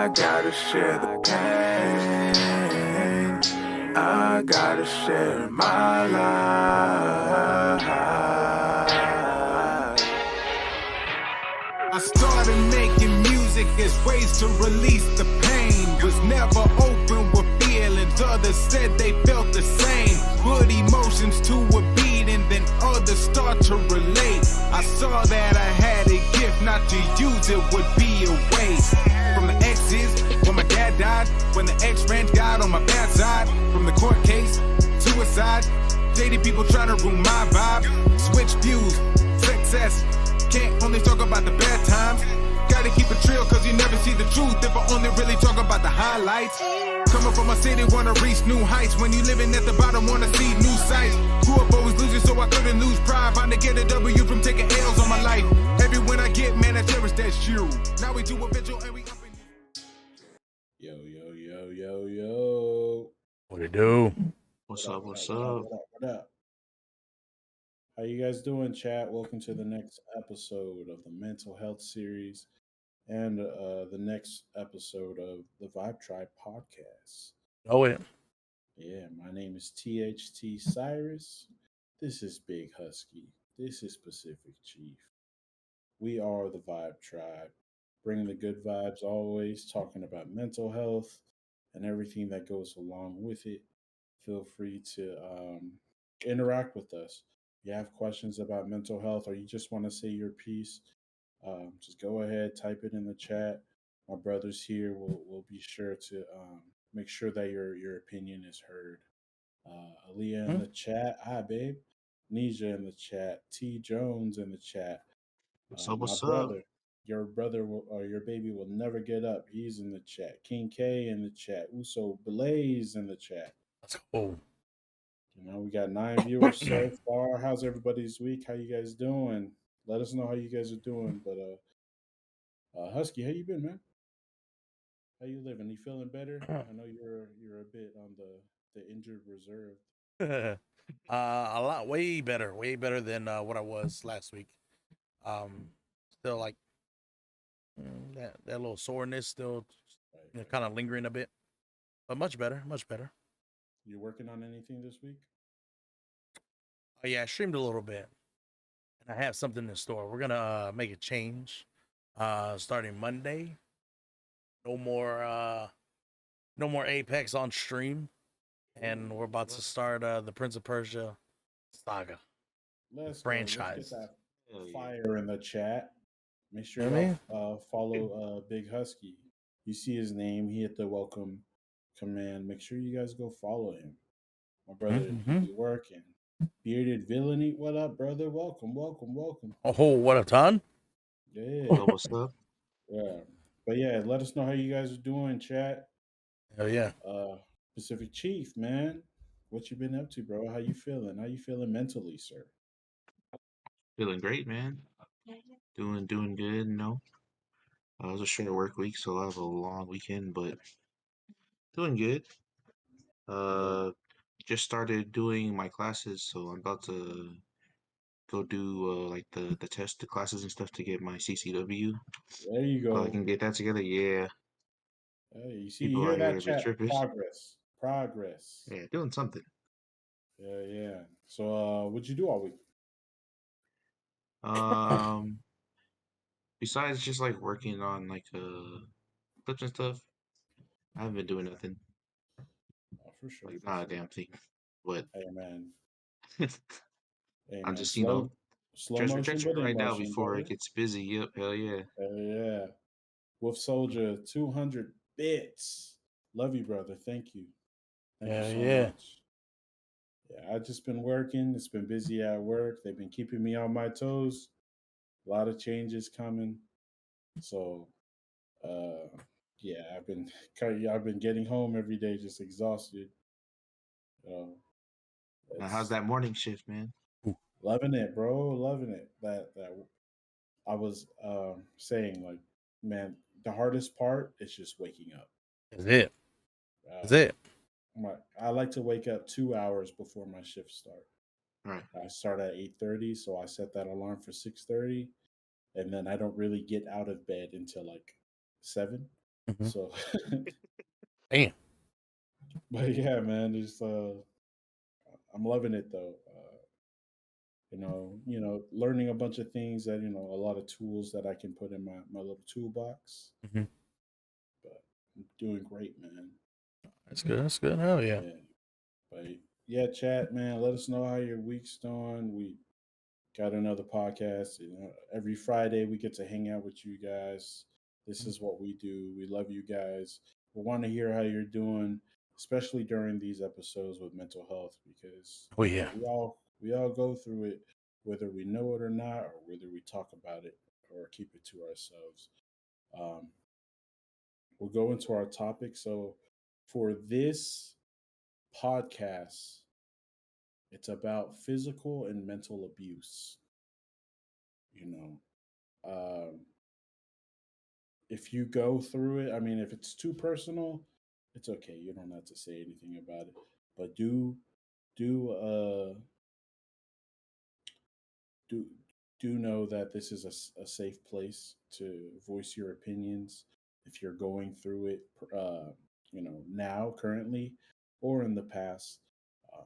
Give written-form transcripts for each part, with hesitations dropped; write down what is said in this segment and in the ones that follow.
I gotta share the pain. I gotta share my life. I started making music as ways to release the pain. Was never open with feelings, others said they felt the same. Put emotions to a beat and then others start to relate. I saw that I had a gift, not to use it would be a waste. From the exes, when my dad died, when the ex-ranch died on my bad side. From the court case, suicide, shady people trying to ruin my vibe. Switch views, success. Can't only talk about the bad times. Gotta keep it real cause you never see the truth if I only really talk about the highlights. Coming from a city, wanna reach new heights. When you living at the bottom, wanna see new sights. Grew up always losing so I couldn't lose pride. Bound to get a W from taking L's on my life. Every win I get, man, I cherish that you. Now we do a vigil and we up in Yo, yo, yo, yo, yo. What it do? What's What up? What's what up? What up? What up? How you guys doing, chat? Welcome to the next episode of the mental health series and the next episode of the VybeTrybe podcast. Know it. Yeah, my name is THT Cyrus. This is Big Husky. This is Pacific Chief. We are the Vibe Tribe, bringing the good vibes always, talking about mental health and everything that goes along with it. Feel free to interact with us. If you have questions about mental health or you just want to say your piece, just go ahead, type it in the chat. My brothers here will be sure to make sure that your opinion is heard. Aaliyah in the chat. Hi, babe. Nisha in the chat. T. Jones in the chat. What's up? My What's up? brother or your baby will never get up. He's in the chat. King K in the chat. Uso Blaze in the chat. Let's go. You know, we got 9 viewers so far. How's everybody's week? How you guys doing? Let us know how you guys are doing. But Husky, how you been, man? How you living? You feeling better? I know you're a bit on the injured reserve. A lot way better than what I was last week. Still like that little soreness still Right. kind of lingering a bit, but much better. You working on anything this week? Oh yeah, I streamed a little bit, and I have something in store. We're gonna make a change, starting Monday. No more Apex on stream, and we're about to start the Prince of Persia saga Let's franchise. Go. Let's get that fire in the chat. Make sure You know what I y'all follow Big Husky. You see his name, he hit the welcome command. Make sure you guys go follow him. My brother, he be working. Bearded Villainy, what up, brother? Welcome. Oh, what a ton! Yeah. What's up? Yeah. But yeah, let us know how you guys are doing, chat. Hell yeah. Pacific Chief, man. What you been up to, bro? How you feeling? How you feeling mentally, sir? Feeling great, man. Doing good. You know, it was a short work week, so I have a long weekend, but doing good. Just started doing my classes, so I'm about to go do like the test, the classes and stuff to get my CCW, There you so I go. can get that together. Yeah, Hey, you see, you people hear out that, here be chat? trippers. Progress. Yeah, doing something. Yeah. So, what'd you do all week? Um, besides just like working on like clips and stuff, I haven't been doing nothing. For sure. Like not a damn thing. But Hey, man. I'm just Slow motion, stretching but in right now motion, before it brother. gets busy. Yep, hell yeah. Hell yeah. Wolf Soldier, 200 bits. Love you, brother. Thank you. Thank you so much. Yeah, I've just been working. It's been busy at work. They've been keeping me on my toes. A lot of changes coming. So, yeah, I've been getting home every day just exhausted. Now, how's that morning shift, man? Loving it, bro. Loving it. That I was saying, like, man, the hardest part is just waking up. Is it? Is it? I like to wake up 2 hours before my shift start. Right. I start at 8:30, so I set that alarm for 6:30, and then I don't really get out of bed until like 7. Mhm. So, Damn. but yeah, man, just I'm loving it though. Learning a bunch of things that a lot of tools that I can put in my little toolbox. Mhm. But I'm doing great, man. That's good. That's good. Hell yeah. Yeah, but yeah, chat, man. Let us know how your week's going. We got another podcast. Every Friday we get to hang out with you guys. This is what we do. We love you guys. We want to hear how you're doing, especially during these episodes with mental health, because Oh yeah. we all go through it, whether we know it or not, or whether we talk about it or keep it to ourselves. Um, we'll go into our topic. So, for this podcast, it's about physical and mental abuse. You know, um, if you go through it, I mean, if it's too personal, it's okay. You don't have to say anything about it. But do do do know that this is a safe place to voice your opinions if you're going through it. Now, currently, or in the past. Um,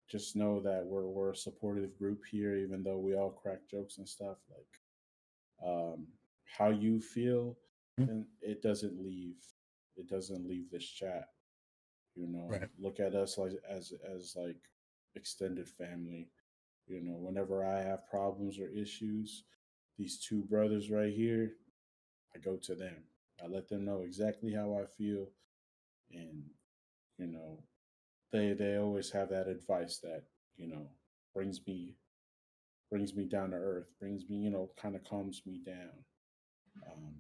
just know that we're a supportive group here, even though we all crack jokes and stuff. How you feel, Mhm. and it doesn't leave this chat. Right. Look at us like as like extended family. Whenever I have problems or issues, these two brothers right here, I go to them. I let them know exactly how I feel, and you know they always have that advice that you know brings me brings me down to earth, brings me, kind of calms me down. Um,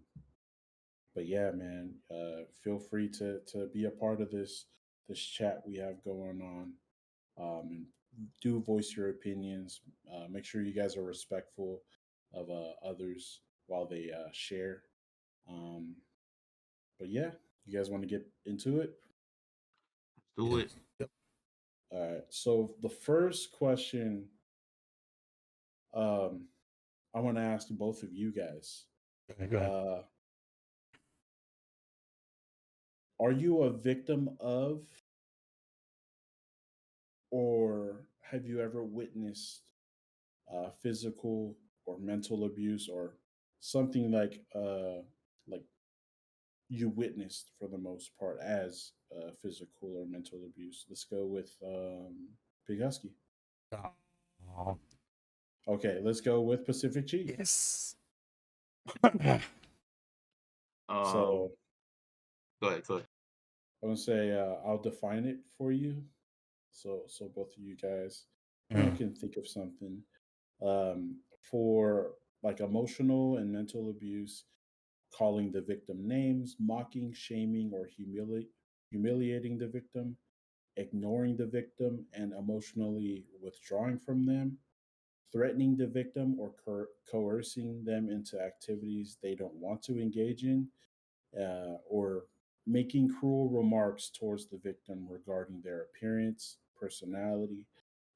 but yeah, man, feel free to be a part of this chat we have going on, and do voice your opinions. Make sure you guys are respectful of others while they share. Um, but yeah, you guys want to get into it? Do it. Yes. Yep. All right. So the first question, um, I want to ask both of you guys. Okay, go ahead. Uh, are you a victim of, or have you ever witnessed physical or mental abuse, or something like you witnessed for the most part as physical or mental abuse? Let's go with Big Husky. Oh, Okay, let's go with Pacific Chief. yes. Um, So go ahead. Go ahead. I'm gonna say I'll define it for you, so both of you guys, Mm, can think of something. For like emotional and mental abuse, calling the victim names, mocking, shaming, or humiliating the victim, ignoring the victim and emotionally withdrawing from them, threatening the victim or coercing them into activities they don't want to engage in, or making cruel remarks towards the victim regarding their appearance, personality,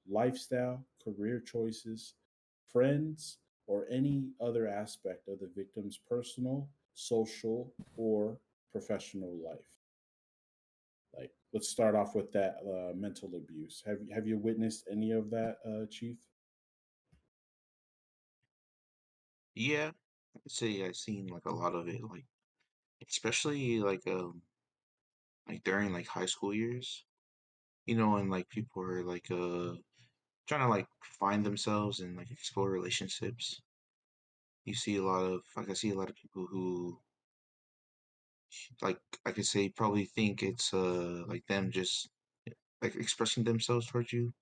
lifestyle, career choices, friends, or any other aspect of the victim's personal, social, or professional life. Like, let's start off with that mental abuse. Have you witnessed any of that, Chief? Yeah, I'd say I've seen like a lot of it, like especially like during like high school years, and like people are like trying to like find themselves and like explore relationships. You see a lot of like I see a lot of people who like I could say probably think it's like them just like expressing themselves towards you,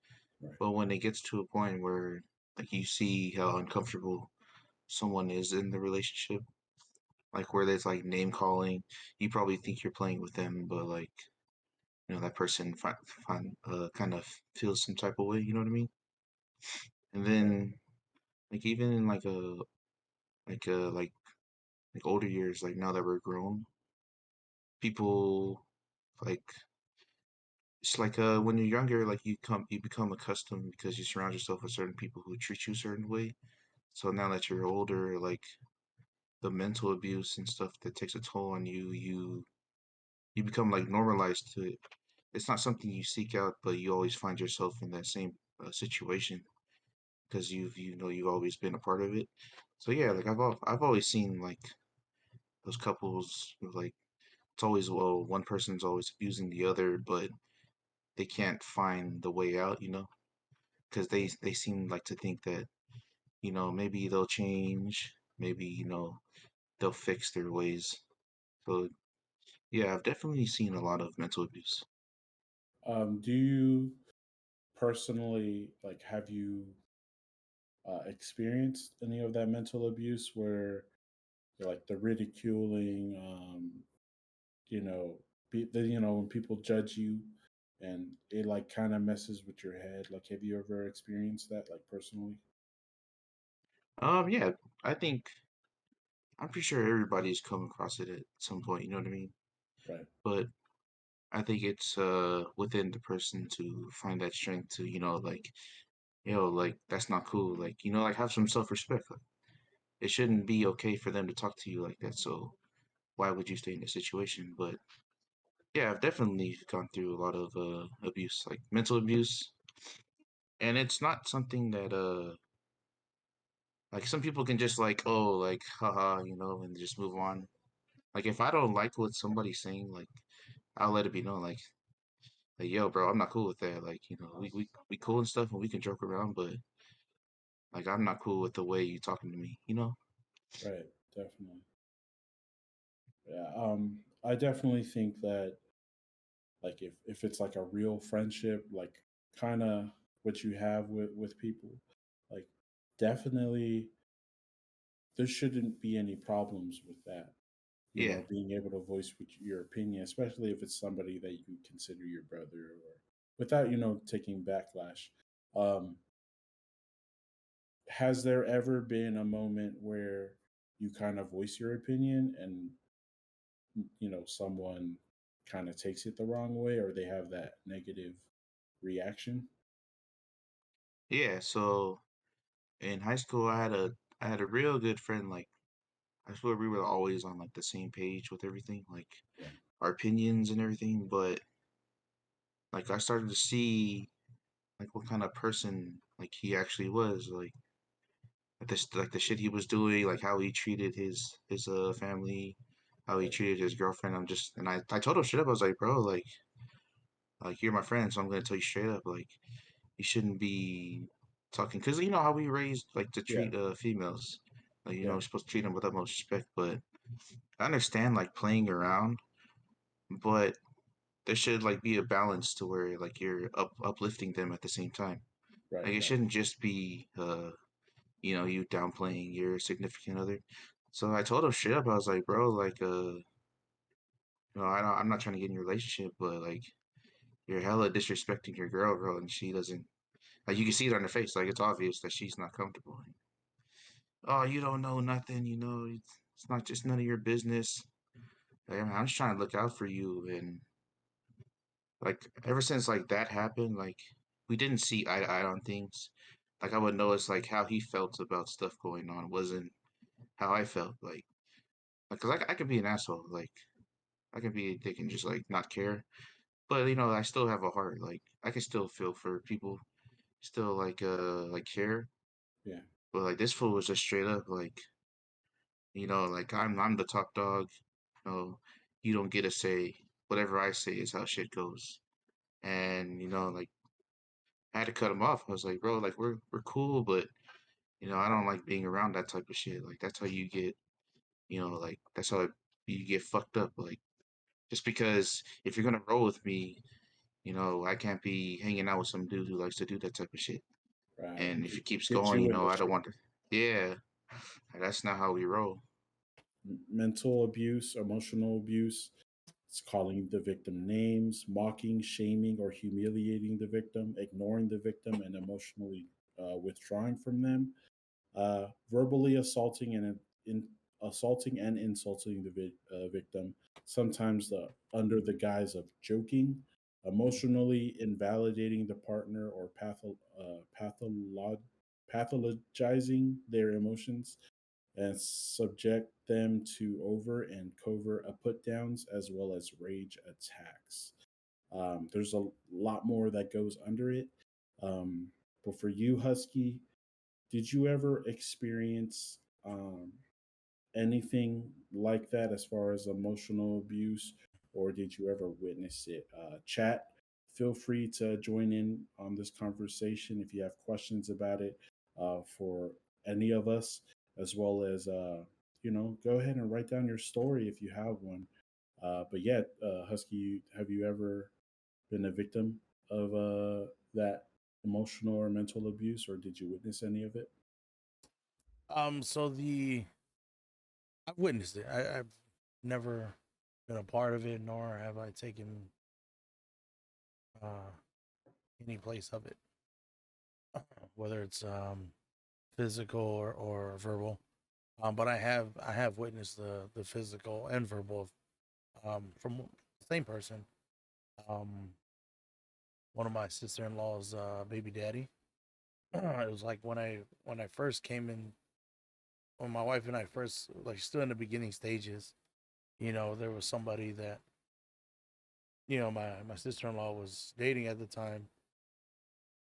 Right. but when it gets to a point where like you see how uncomfortable someone is in the relationship, like where there's like name calling, you probably think you're playing with them, but like that person kind of feels some type of way. You know what I mean? And Right. then like even in like uh like like older years, like now that we're grown, people like it's like when you're younger, like you become accustomed because you surround yourself with certain people who treat you a certain way. So now that you're older, like the mental abuse and stuff that takes a toll on you, you become like normalized to it. It's not something you seek out, but you always find yourself in that same situation because you've always been a part of it. So yeah, Right. like I've always seen like those couples who, like, it's always, well, one person's always abusing the other, but they can't find the way out, because they seem like to think that, maybe they'll change, maybe, they'll fix their ways. So yeah, I've definitely seen a lot of mental abuse. Do you personally like have you experienced any of that mental abuse where like the ridiculing, you know, when people judge you and it like kind of messes with your head? Like, have you ever experienced that, like personally? Yeah, I think I'm pretty sure everybody's come across it at some point, you know what I mean? Right. But I think it's within the person to find that strength to, like, like that's not cool. Like, like have some self-respect. Like, it shouldn't be okay for them to talk to you like that. So why would you stay in this situation? But yeah, I've definitely gone through a lot of abuse, like mental abuse, and it's not something that like some people can just like, oh, like haha, and just move on. Like if I don't like what somebody's saying, like I'll let it be known, like yo, bro, I'm not cool with that. Like we cool and stuff, and we can joke around, but like I'm not cool with the way you talking to me. Right. Definitely. Yeah. I definitely think that like if it's like a real friendship, like kind of what you have with people, like definitely there shouldn't be any problems with that. Yeah, Being able to voice your opinion, especially if it's somebody that you consider your brother, or without taking backlash. Um, has there ever been a moment where you kind of voice your opinion and someone kind of takes it the wrong way, or they have that negative reaction? yeah. So in high school, I had a real good friend. Like I swear we were always on like the same page with everything, like Yeah. our opinions and everything. But like I started to see like what kind of person like he actually was, like the shit he was doing, like how he treated his family, how he Right. treated his girlfriend. I told him straight up. I was like, bro, like you're my friend, so I'm gonna tell you straight up, like you shouldn't be talking, because you know how we raised like to Yeah. treat females, like Yeah. we're supposed to treat them with utmost respect. But I understand like playing around, but there should like be a balance to where like you're uplifting them at the same time. Right. Like it Right. shouldn't just be you downplaying your significant other. So I told him straight up, I was like, bro, like I'm not trying to get in a relationship, but like you're hella disrespecting your girl, bro, and she doesn't, like, you can see it on her face, like it's obvious that she's not comfortable. Oh, you don't know nothing, it's not just none of your business. Like, I'm just trying to look out for you. And like ever since like that happened, like we didn't see eye to eye on things. Like I would notice like how he felt about stuff going on wasn't how I felt. Cause I could be an asshole. Like I can be a dick and just like not care. But I still have a heart. Like I can still feel for people, still like care. Yeah. But like this fool was just straight up like, like I'm the top dog. You don't get a say. Whatever I say is how shit goes. And like I had to cut him off. I was like, bro, like we're cool, but I don't like being around that type of shit. Like that's how you get, like that's how you get fucked up. Like just because if you're gonna roll with me, I can't be hanging out with some dude who likes to do that type of shit. Right. And if it keeps Get going, you in the I don't street. want to. Yeah, that's not how we roll. Mental abuse, emotional abuse. It's calling the victim names, mocking, shaming, or humiliating the victim, ignoring the victim, and emotionally withdrawing from them. Verbally assaulting and insulting the victim, sometimes under the guise of joking, emotionally invalidating the partner, or pathologizing their emotions, and subject them to over and covert put downs as well as rage attacks. There's a lot more that goes under it. Um, but for you, Husky, did you ever experience anything like that as far as emotional abuse, or did you ever witness it? Chat, feel free to join in on this conversation if you have questions about it for any of us, as well as, go ahead and write down your story if you have one. But yeah, Husky, have you ever been a victim of that emotional or mental abuse, or did you witness any of it? So I've witnessed it. I've never been a part of it, nor have I taken uh, any place of it, whether it's physical or verbal. But I have witnessed the physical and verbal from the same person. Um, One of my sister in law's baby daddy. It was like when I first came in, when my wife and I first like still in the beginning stages. There was somebody that my sister in law was dating at the time,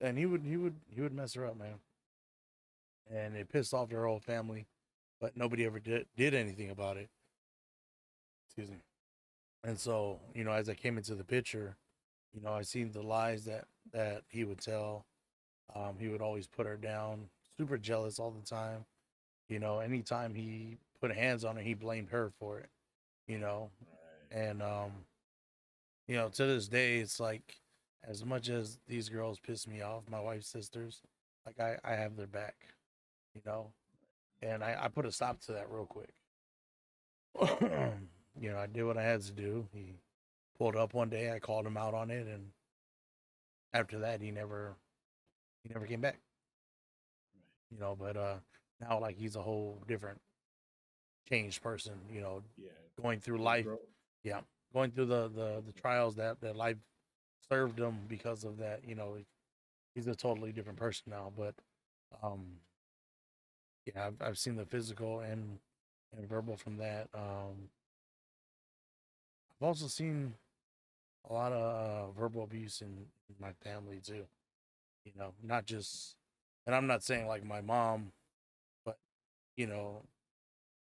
and he would mess her up, man, and it pissed off their whole family, but nobody ever did anything about it. Excuse me. And so, as I came into the picture, I seen the lies that he would tell. He would always put her down, super jealous all the time. Anytime he put hands on her, he blamed her for it. You know, Right. and to this day, it's like as much as these girls piss me off, my wife's sisters, like I have their back. You know, and I put a stop to that real quick. I did what I had to do. He pulled up one day. I called him out on it, and after that, he never came back. But now like he's a whole different changed person. Yeah. Going through They life, grow. yeah, going through the trials that life served him because of that. He's a totally different person now. But um, yeah, I've seen the physical and verbal from that. I've also seen a lot of verbal abuse in my family too. Not just, and I'm not saying like my mom, but you know,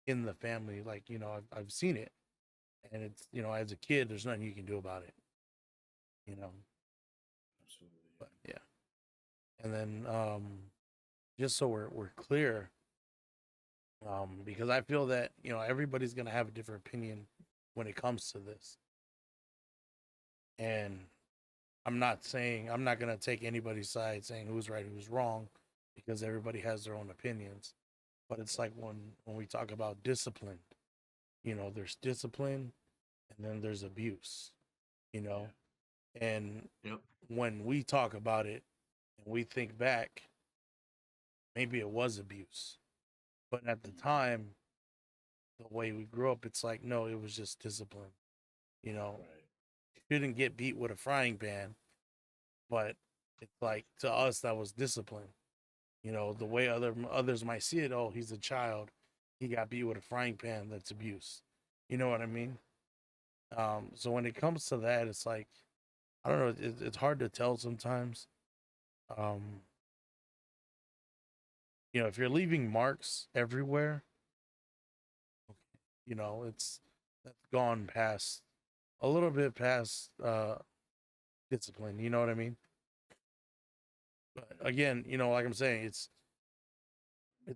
in the family, like I've seen it, and it's as a kid, there's nothing you can do about it. You know, Absolutely. but yeah, and then just so we're clear, because I feel that everybody's gonna have a different opinion when it comes to this, and I'm not gonna take anybody's side saying who's right, who's wrong, because everybody has their own opinions. But it's like when we talk about discipline, there's discipline and then there's abuse, you Yeah. know, and Yep. when we talk about it and we think back, maybe it was abuse, but at the time, the way we grew up, it's like no, it was just discipline. You know, Right. shouldn't get beat with a frying pan, but it's like to us that was discipline. The way others might see it, oh, he's a child, he got beat with a frying pan. That's abuse. You know what I mean? So when it comes to that, it's like I don't know. It's hard to tell sometimes. Um, if you're leaving marks everywhere, it's that's gone past a little bit past discipline. You know what I mean? But again, like I'm saying, it's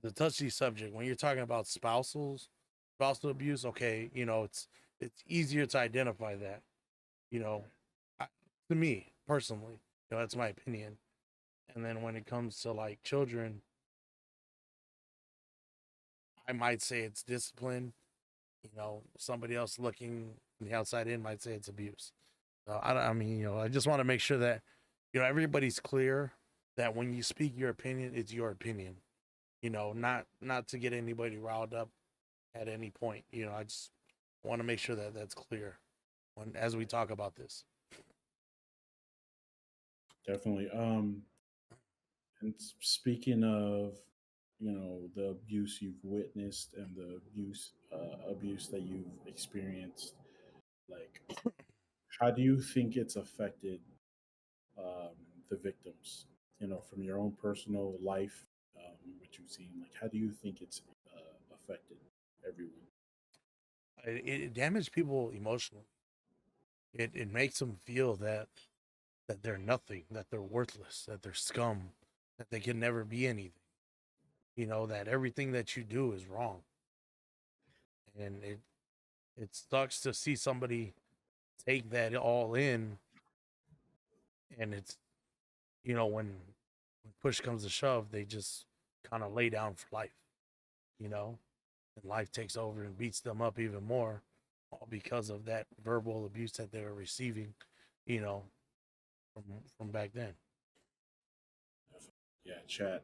a touchy subject when you're talking about spousal abuse. Okay, it's easier to identify that. You know, I, to me personally, that's my opinion. And then when it comes to like children, I might say it's discipline. Somebody else looking from the outside in might say it's abuse. So I mean, I just want to make sure that everybody's clear that when you speak your opinion, it's your opinion. Not to get anybody riled up at any point. I just want to make sure that that's clear when as we talk about this. Definitely. And speaking of, the abuse you've witnessed and the abuse that you've experienced. Like, how do you think it's affected um, the victims? From your own personal life, what you've seen. Like, how do you think it's affected everyone? It damaged people emotionally. It makes them feel that they're nothing, that they're worthless, that they're scum, that they can never be anything. That everything that you do is wrong, and it sucks to see somebody take that all in, and it's when push comes to shove, they just kind of lay down for life, you know, and life takes over and beats them up even more, all because of that verbal abuse that they were receiving, you know, from back then. Yeah, chat.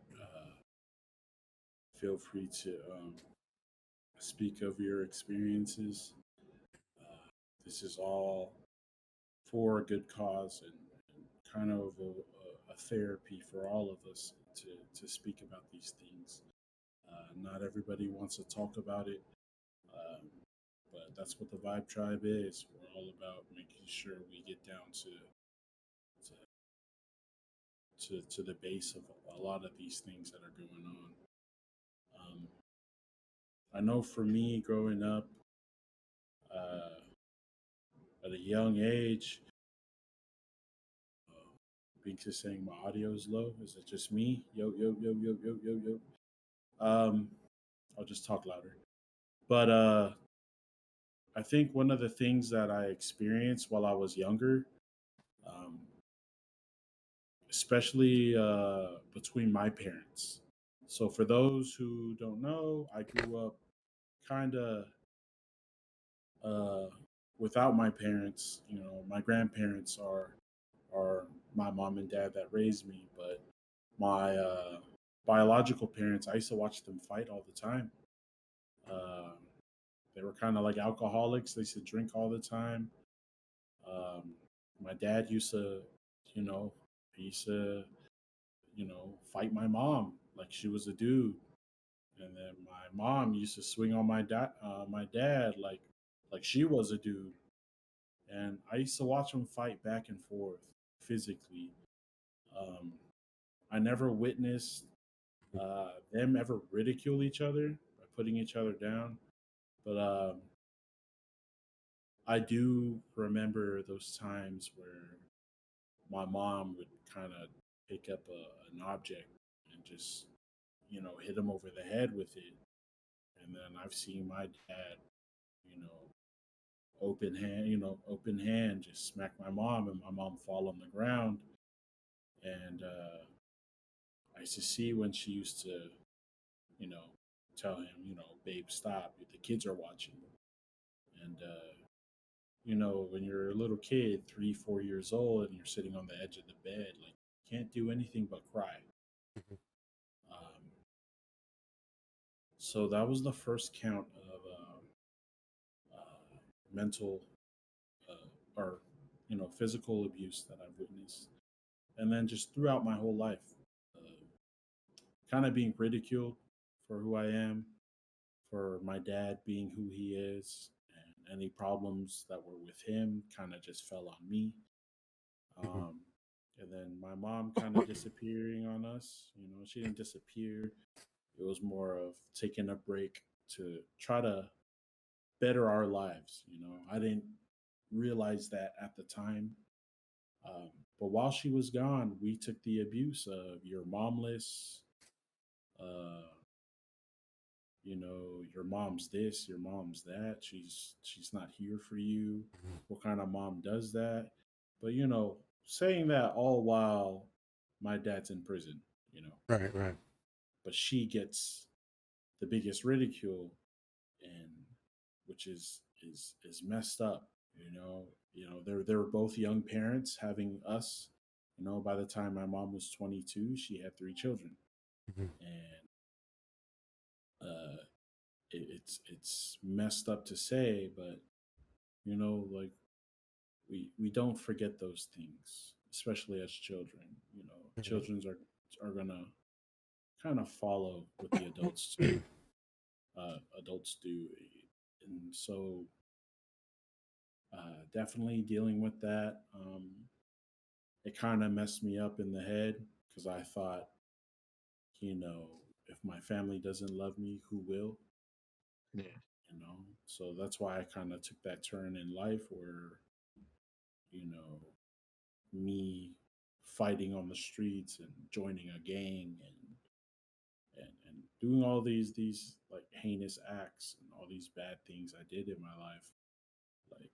Feel free to speak of your experiences. Uh, this is all for a good cause and kind of a therapy for all of us to speak about these things. Not everybody wants to talk about it, um, but that's what the Vibe Tribe is. We're all about making sure we get down to the base of a lot of these things that are going on. I know for me, growing up uh, at a young age, Binks is saying my audio is low. Is it just me? Yo, yo, yo, yo, yo, yo, yo. Um, I'll just talk louder. But I think one of the things that I experienced while I was younger, um, especially between my parents. So, for those who don't know, I grew up kind of uh, without my parents. My grandparents are my mom and dad that raised me, but my biological parents, I used to watch them fight all the time. Uh, they were kind of like alcoholics. They used to drink all the time. Um, my dad used to, you know, he used to, fight my mom like she was a dude, and then my mom used to swing on my dad like she was a dude. And I used to watch them fight back and forth physically. Um, I never witnessed them ever ridicule each other by putting each other down, but I do remember those times where my mom would kind of pick up an object and just hit him over the head with it. And then I've seen my dad, you know open hand just smack my mom, and my mom fall on the ground. And I used to see when she used to you know tell him, babe, stop, the kids are watching. And when you're a little kid, 3 4 years old, and you're sitting on the edge of the bed, like, you can't do anything but cry. um, So that was the first count of mental or physical abuse that I've witnessed, and then just throughout my whole life, uh, kind of being ridiculed for who I am, for my dad being who he is, and any problems that were with him kind of just fell on me. Um, and then my mom kind of disappearing on us. She didn't disappear. It was more of taking a break to try to better our lives. I didn't realize that at the time. But while she was gone, we took the abuse of your momless, uh, your mom's this, your mom's that. She's not here for you. What kind of mom does that? But saying that all while my dad's in prison, you know, Right, right. but she gets the biggest ridicule, and which is messed up. They were both young parents having us. By the time my mom was 22, she had 3 children, Mhm. and it's messed up to say, but like, we don't forget those things, especially as children. Mhm. Children are gonna kind of follow what the adults do, and so definitely dealing with that. It kind of messed me up in the head because I thought, you know, if my family doesn't love me, who will? Yeah. You know, so that's why I kind of took that turn in life where, you know, me fighting on the streets and joining a gang and doing all these like heinous acts and all these bad things I did in my life, like,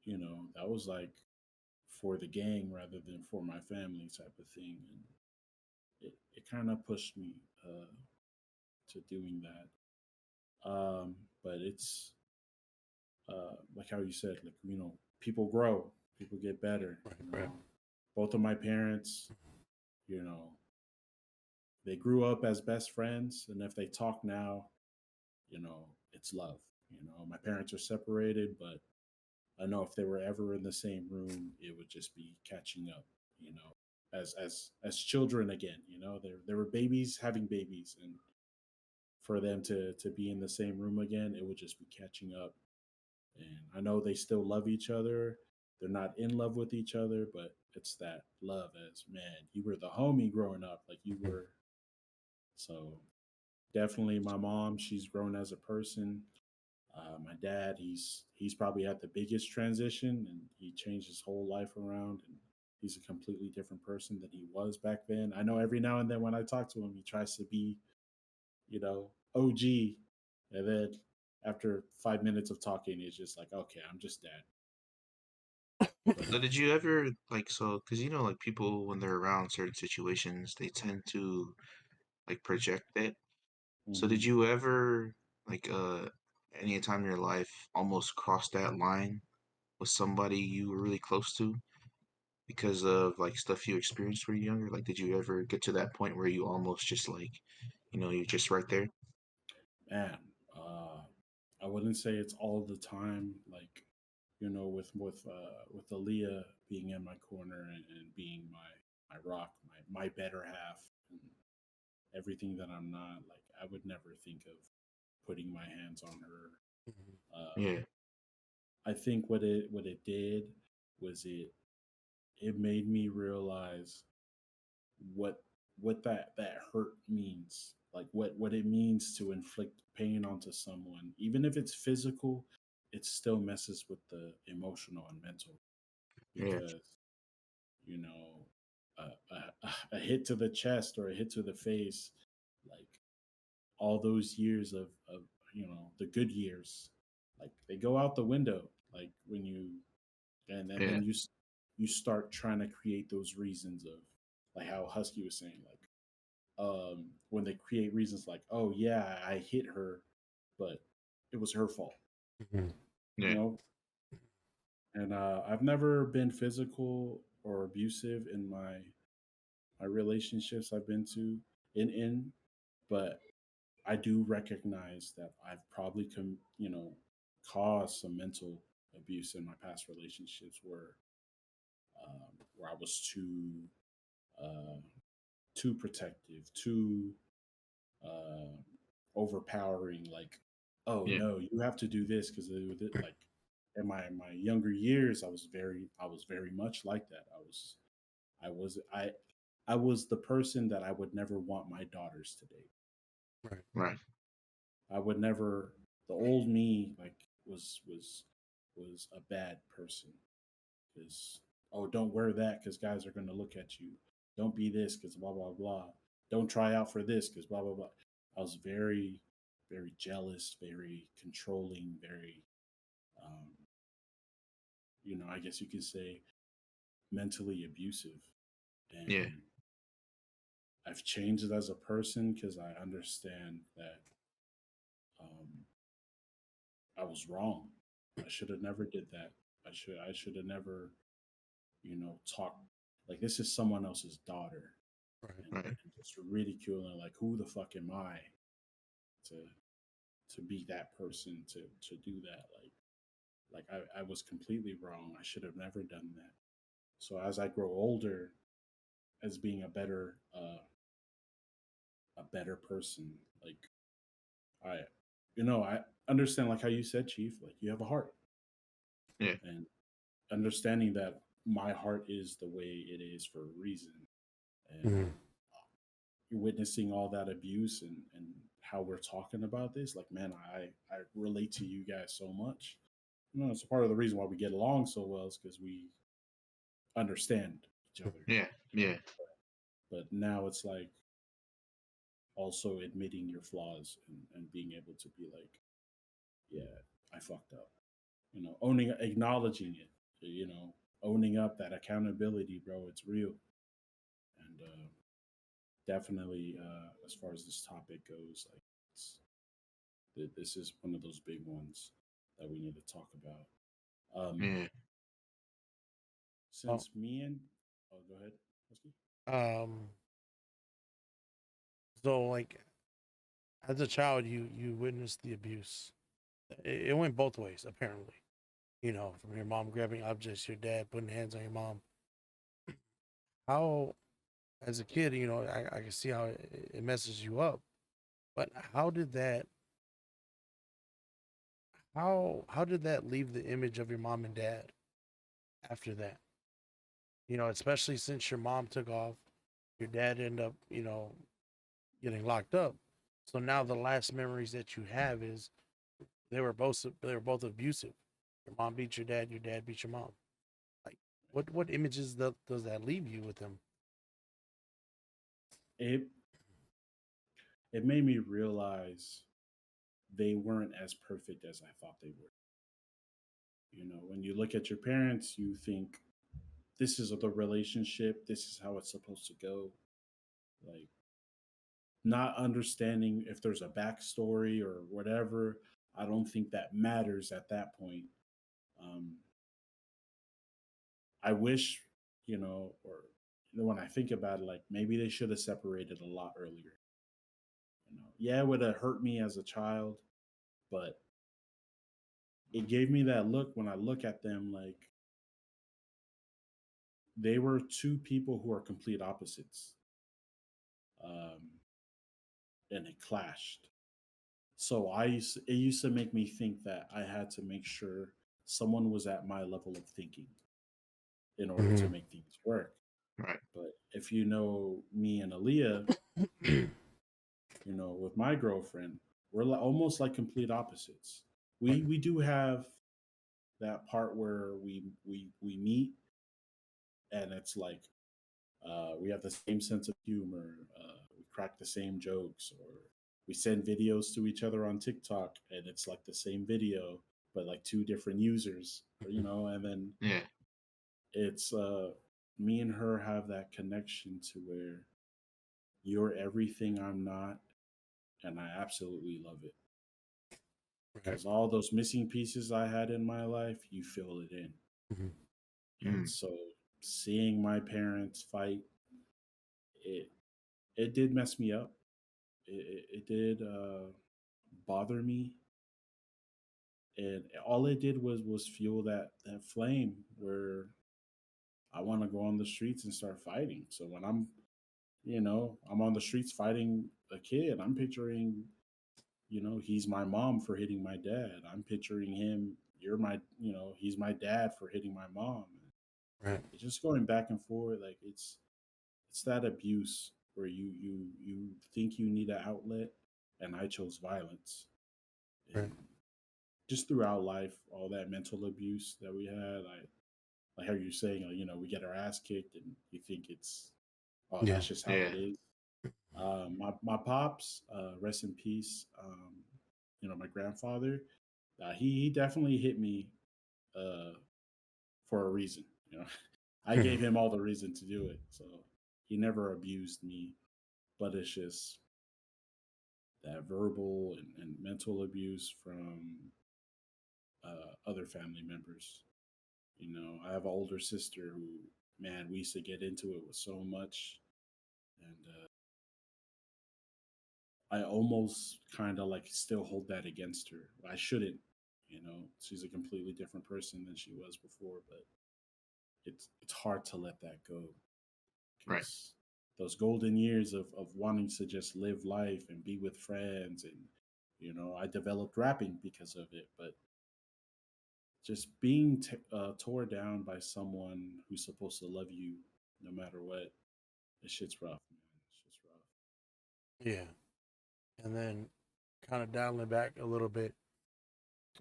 you know, that was like for the gang rather than for my family type of thing, and it kind of pushed me to doing that. But it's like how you said, like, you know, people grow, people get better. Right, You right. know, both of my parents, you know, they grew up as best friends, and if they talk now, you know, it's love. You know, my parents are separated, but I know if they were ever in the same room, it would just be catching up. You know, as children again. You know, there were babies having babies, and for them to be in the same room again, it would just be catching up. And I know they still love each other. They're not in love with each other, but it's that love as, man, you were the homie growing up, like you Mhm. were. So definitely my mom, she's grown as a person. My dad, he's probably had the biggest transition, and he changed his whole life around, and he's a completely different person than he was back then. I know every now and then when I talk to him, he tries to be, you know, OG, and then after 5 minutes of talking, it's just like, okay, I'm just dad. But So did you ever like so because you know like people when they're around certain situations they tend to like project it. So mhm. did you ever like any time in your life almost cross that line with somebody you were really close to because of like stuff you experienced when you were younger? Like did you ever get to that point where you almost just like you're just right there? Man, uh, I wouldn't say it's all the time. Like, you know, with Aaliyah being in my corner and being my rock, my better half, and everything that I'm not. Like, I would never think of putting my hands on her. Mhm. Yeah, I think what it did was it made me realize what that hurt means, like what it means to inflict pain onto someone, even if it's physical. It still messes with the emotional and mental, yeah, because, you know, a hit to the chest or a hit to the face, like all those years of, you know, the good years, like they go out the window, like when you and yeah, then you start trying to create those reasons of, like how Husky was saying, like, when they create reasons like, oh yeah, I hit her, but it was her fault, Mhm. you yeah, know. And I've never been physical or abusive in my relationships I've been to in, but I do recognize that I've probably you know, caused some mental abuse in my past relationships where I was uh, too protective, too uh, overpowering. Like, oh yeah, no, you have to do this because like in my younger years, I was very much like that. I was I was the person that I would never want my daughters to date. Right. right, I would never. The old me like was a bad person because, oh, don't wear that because guys are going to look at you. Don't be this because blah blah blah. Don't try out for this because blah blah blah. I was very jealous, very controlling, very, um, you know, I guess you could say mentally abusive. yeah, And I've changed as a person because I understand that, um, I was wrong. I should have never did that. I should have never, you know, talked like this is someone else's daughter, Right. right, and just ridiculing, like, who the fuck am I to be that person to do that? Like I was completely wrong. I should have never done that. So as I grow older, as being a better a better person. Like I, I understand like how you said, Chief. Like you have a heart, Yeah. and understanding that my heart is the way it is for a reason, and Mhm. you're witnessing all that abuse and how we're talking about this. Like, man, I relate to you guys so much. It's a part of the reason why we get along so well is because we understand each other. Yeah. Yeah. But now it's like also admitting your flaws and being able to be like, yeah, I fucked up. Owning, acknowledging it. Owning up that accountability, bro. It's real, and definitely as far as this topic goes, like this is one of those big ones that we need to talk about. Yeah. Well, Since me and go ahead, Husky. um, so like as a child, you witnessed the abuse. It went both ways, apparently. From your mom grabbing objects, your dad putting hands on your mom. How, as a kid, I can see how it messes you up. But how did that leave the image of your mom and dad after that? Especially since your mom took off, your dad ended up, getting locked up. So now the last memories that you have is they were both abusive. Your mom beat your dad beat your mom. Like, what images does that leave you with them? It it made me realize they weren't as perfect as I thought they were. When you look at your parents, you think this is the relationship, this is how it's supposed to go. Like not understanding if there's a backstory or whatever, I don't think that matters at that point. Um, I wish, or when I think about it, like maybe they should have separated a lot earlier. Yeah, it would have hurt me as a child, but it gave me that look when I look at them like they were two people who are complete opposites, um, and it clashed. So it used to make me think that I had to make sure someone was at my level of thinking in order to Mm-hmm. make things work. Right. But if you know me and Aaliyah, with my girlfriend, we're almost like complete opposites. Right. We do have that part where we meet and it's like we have the same sense of humor. We crack the same jokes, or we send videos to each other on TikTok, and it's like the same video, but like two different users, and then Yeah. it's me and her have that connection to where you're everything I'm not, and I absolutely love it Right. because all those missing pieces I had in my life, you fill it in, Mm-hmm. and Mm. so seeing my parents fight, it it did mess me up. It did bother me, and all it did was fuel that flame where I want to go on the streets and start fighting. So when I'm on the streets fighting a kid, I'm picturing, he's my mom for hitting my dad. I'm picturing him, he's my dad for hitting my mom. Right. It's just going back and forth. Like it's that abuse where you think you need an outlet, and I chose violence. Right. And just throughout life, all that mental abuse that we had, like how you're saying, we get our ass kicked, and you think it's, oh, Yeah. that's just how Yeah. it is. My pops, rest in peace. My grandfather, he definitely hit me uh, for a reason. I gave him all the reason to do it, so he never abused me. But it's just that verbal and mental abuse from other family members. I have an older sister who, man, we used to get into it with so much, and I almost kind of like still hold that against her. I shouldn't. She's a completely different person than she was before, but it's hard to let that go Right. because those golden years of wanting to just live life and be with friends. And I developed rapping because of it. But just being tore down by someone who's supposed to love you no matter what, this shit's rough, man. It's just rough. Yeah. And then kind of dialing it back a little bit,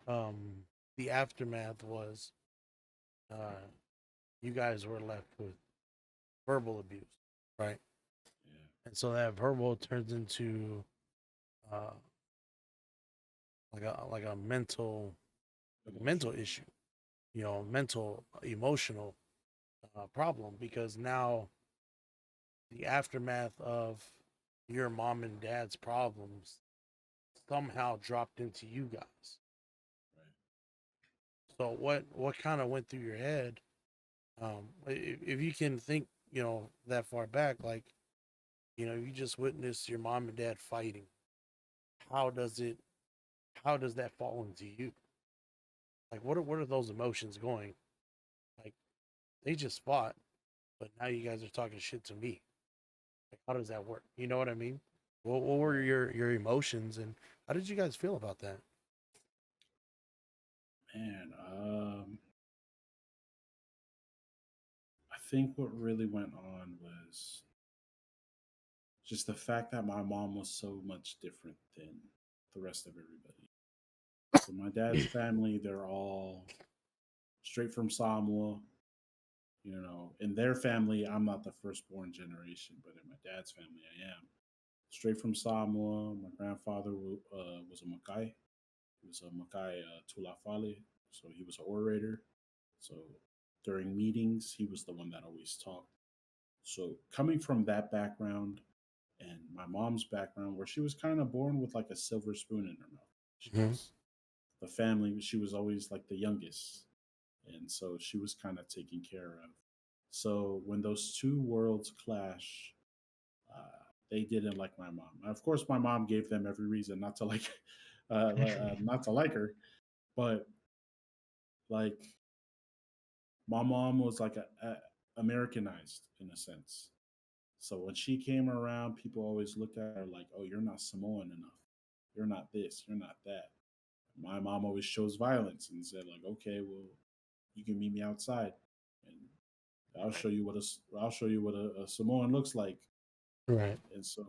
um, the aftermath was uh, you guys were left with verbal abuse, right? Yeah. And so that verbal turns into uh, like a mental Emotional. issue, mental emotional problem, because now the aftermath of your mom and dad's problems somehow dropped into you guys. Right. So what kind of went through your head? If you can think, that far back, like, you just witnessed your mom and dad fighting. How does it? How does that fall into you? Like, what are those emotions going? Like, they just fought, but now you guys are talking shit to me. Like, how does that work? You know what I mean? What were your emotions, and how did you guys feel about that? Man, I think what really went on was just the fact that my mom was so much different than the rest of everybody. So my dad's family, they're all straight from Samoa. In their family, I'm not the firstborn generation, but in my dad's family, I am. Straight from Samoa. My grandfather was a Makai. He was a Makai Tulafale, so he was an orator. So during meetings, he was the one that always talked. So coming from that background and my mom's background, where she was kind of born with like a silver spoon in her mouth, she Mm-hmm. was the family. She was always like the youngest, and so she was kind of taken care of. So when those two worlds clash, they didn't like my mom. Of course, my mom gave them every reason not to like, not to like her. But like, my mom was like a Americanized in a sense. So when she came around, people always looked at her like, "Oh, you're not Samoan enough. You're not this. You're not that." My mom always chose violence and said like, "Okay, well, you can meet me outside, and I'll Right. show you I'll show you what a Samoan looks like." Right. And so,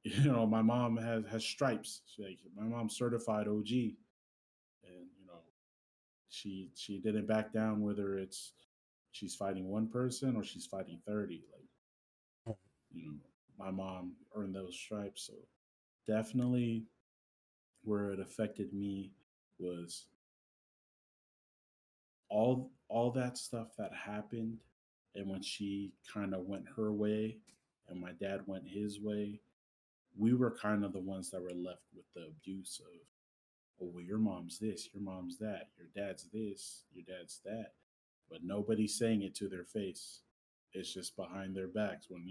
my mom has stripes. My mom's certified OG, and she didn't back down whether it's she's fighting one person or she's fighting 30. Like, you know, my mom earned those stripes. So definitely where it affected me was all that stuff that happened, and when she kind of went her way and my dad went his way, we were kind of the ones that were left with the abuse of, oh, well, your mom's this, your mom's that, your dad's this, your dad's that, but nobody's saying it to their face. It's just behind their backs when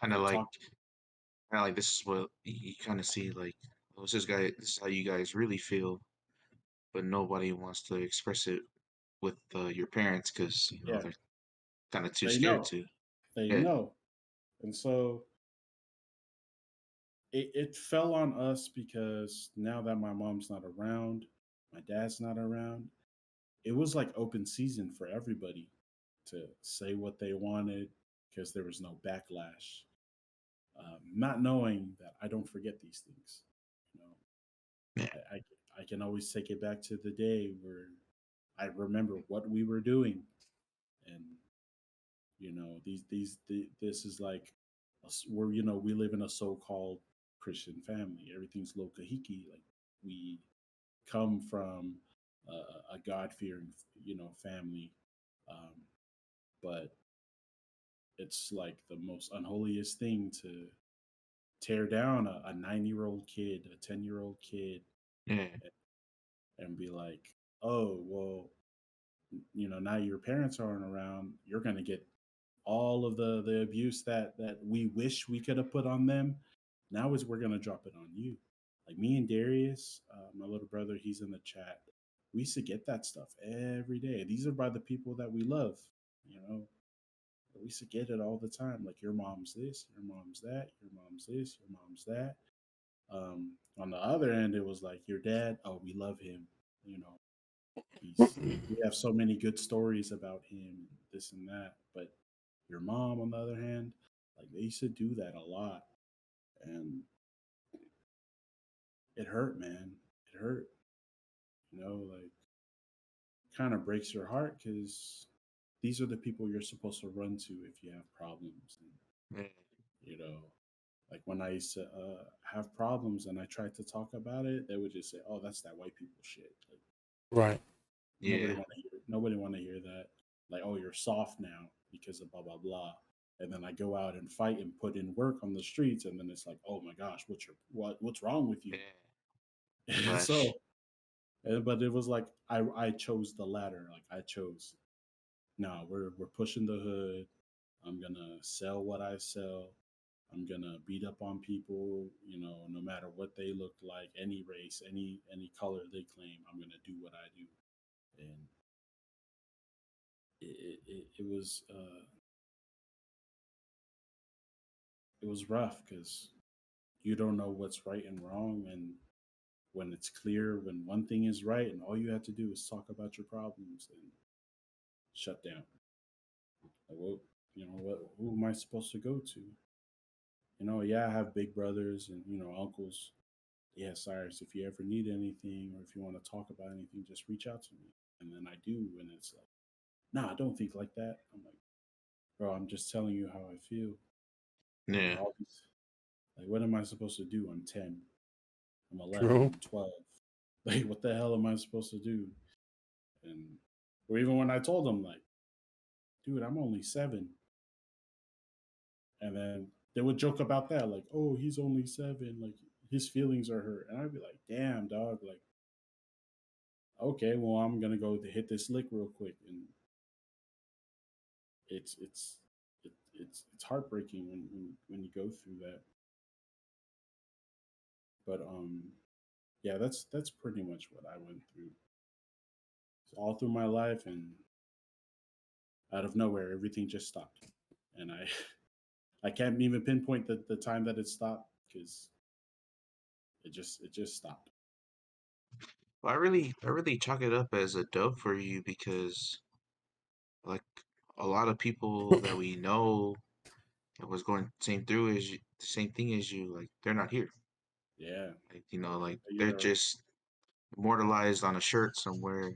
Kind of you're like, talking. this is what you kind of see, like, oh, this is how you guys really feel, but nobody wants to express it with your parents because Yeah, they're kind of too they scared know, to. they Yeah, know, and so it fell on us because now that my mom's not around, my dad's not around, it was like open season for everybody to say what they wanted because there was no backlash. Not knowing that I don't forget these things. You know, yeah, I can always take it back to the day where I remember what we were doing, and this is like we're we live in a so-called Christian family. Everything's low kahiki. Like, we come from a God-fearing family, um, but it's like the most unholiest thing to tear down a 9-year-old kid, a 10-year-old kid, yeah. and be like, oh, well, now your parents aren't around, you're going to get all of the abuse that we wish we could have put on them. Now is we're going to drop it on you. Like, me and Darius, my little brother, he's in the chat. We used to get that stuff every day. These are by the people that we love, you know. We used to get it all the time. Like your mom's this, your mom's that, your mom's this, your mom's that. On the other end, it was like your dad. Oh, we love him. You know, he's we have so many good stories about him, this and that. But your mom, on the other hand, like they used to do that a lot, and it hurt, man. It hurt. Like kind of breaks your heart because these are the people you're supposed to run to if you have problems. And, Yeah. you know, like when I used to have problems and I tried to talk about it, they would just say, "Oh, that's that white people shit." Like Right. nobody Yeah. want to hear. Nobody want to hear that. Like, oh, you're soft now because of blah blah blah. And then I go out and fight and put in work on the streets, and then it's like, oh my gosh, what's wrong with you? Yeah. Flash. So, but it was like I chose the latter. Like I chose, no, we're pushing the hood. I'm gonna sell what I sell. I'm gonna beat up on people, no matter what they look like, any race, any color they claim. I'm gonna do what I do, and it was rough because you don't know what's right and wrong, and when it's clear when one thing is right, and all you have to do is talk about your problems and shut down. Like, what, who am I supposed to go to? Yeah, I have big brothers and uncles. Yeah, Cyrus, if you ever need anything or if you want to talk about anything, just reach out to me. And then I do, and it's like, nah, I don't think like that. I'm like, bro, I'm just telling you how I feel. Like Yeah. all these, like, what am I supposed to do? I'm 10, I'm 11, True. I'm 12. Like, what the hell am I supposed to do? And or even when I told them, like, dude, I'm only 7, and then they would joke about that, like, oh, he's only 7, like his feelings are hurt, and I'd be like, damn, dog, like, okay, well, I'm gonna go to hit this lick real quick, and it's heartbreaking when you go through that. But yeah, that's pretty much what I went through. So all through my life, and out of nowhere, everything just stopped, and I I can't even pinpoint the time that it stopped because it just stopped. Well, I really chalk it up as a dub for you because like a lot of people that we know that was going the same thing as you, like they're not here. Yeah, Like yeah, like they're you're just immortalized on a shirt somewhere.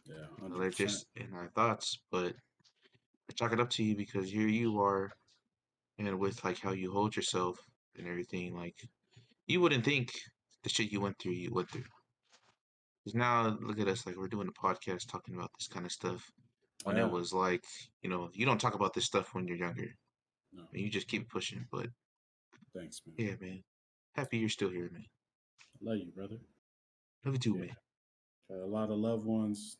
yeah, They're 100%. just in our thoughts. But I chalk it up to you because here you are, and with like how you hold yourself and everything, like you wouldn't think the shit you went through. Because now look at us, like we're doing a podcast talking about this kind of stuff. When it Yeah, was like, you don't talk about this stuff when you're younger, no, and you just keep pushing. But thanks, man. yeah, man, happy you're still here, man. I love you, brother. Love you too, Yeah, man. got a lot of loved ones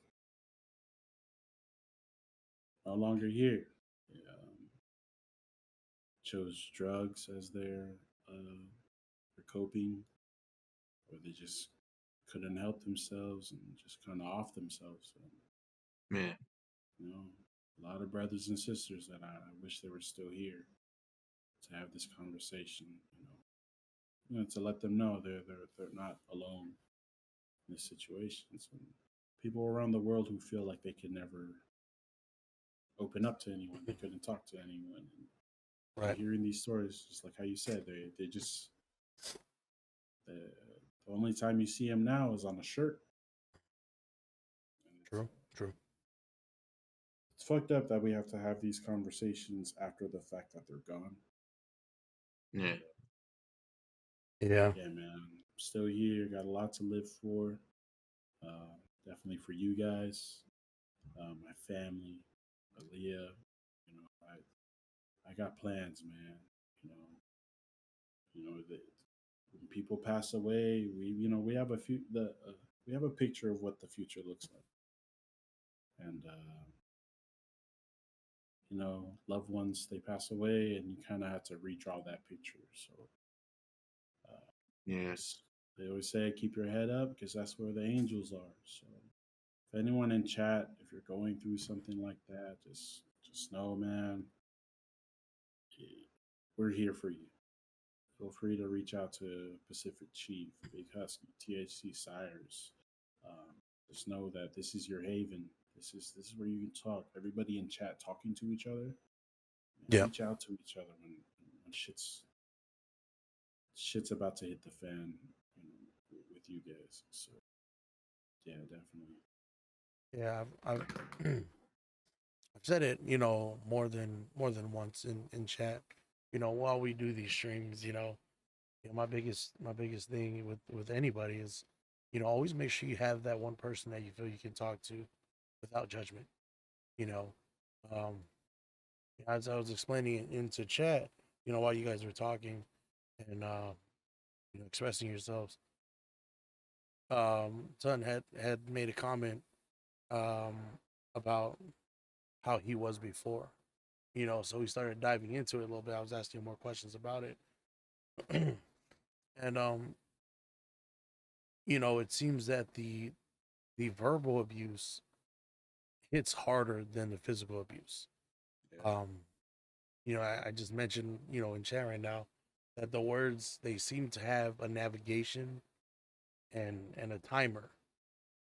no longer here. Yeah, chose drugs as their coping, or they just couldn't help themselves and just kind of off themselves. So, Man, you know, a lot of brothers and sisters that I wish they were still here to have this conversation. To let them know they're not alone in this situation. And people around the world who feel like they can never open up to anyone, they couldn't talk to anyone. And Right. hearing these stories, just like how you said, they just the only time you see them now is on a shirt. And True. True. it's fucked up that we have to have these conversations after the fact that they're gone. yeah, But Yeah. yeah, man, I'm still here. Got a lot to live for. Definitely for you guys, my family, Aaliyah. I got plans, man. You know, that when people pass away, we have we have a picture of what the future looks like, and loved ones they pass away, and you kind of have to redraw that picture. So uh, yeah. just they always say keep your head up because that's where the angels are. So if anyone in chat, if you're going through something like that, just know, man. we're here for you. Feel free to reach out to Pacific Chief, Big Husky, THC Sires. Um, just know that this is your haven. This is where you can talk. Everybody in chat talking to each other. And Yeah. reach out to each other when shit's about to hit the fan, with you guys. So yeah, definitely. Yeah, I've I've said it, more than once in chat. While we do these streams, my biggest thing with anybody is, always make sure you have that one person that you feel you can talk to without judgment. You know, um, as I was explaining it into chat, while you guys were talking and expressing yourselves, Ton had made a comment um about how he was before. So we started diving into it a little bit. I was asking more questions about it. And it seems that the verbal abuse hits harder than the physical abuse. Yeah. I just mentioned, in chat right now, that the words, they seem to have a navigation and a timer,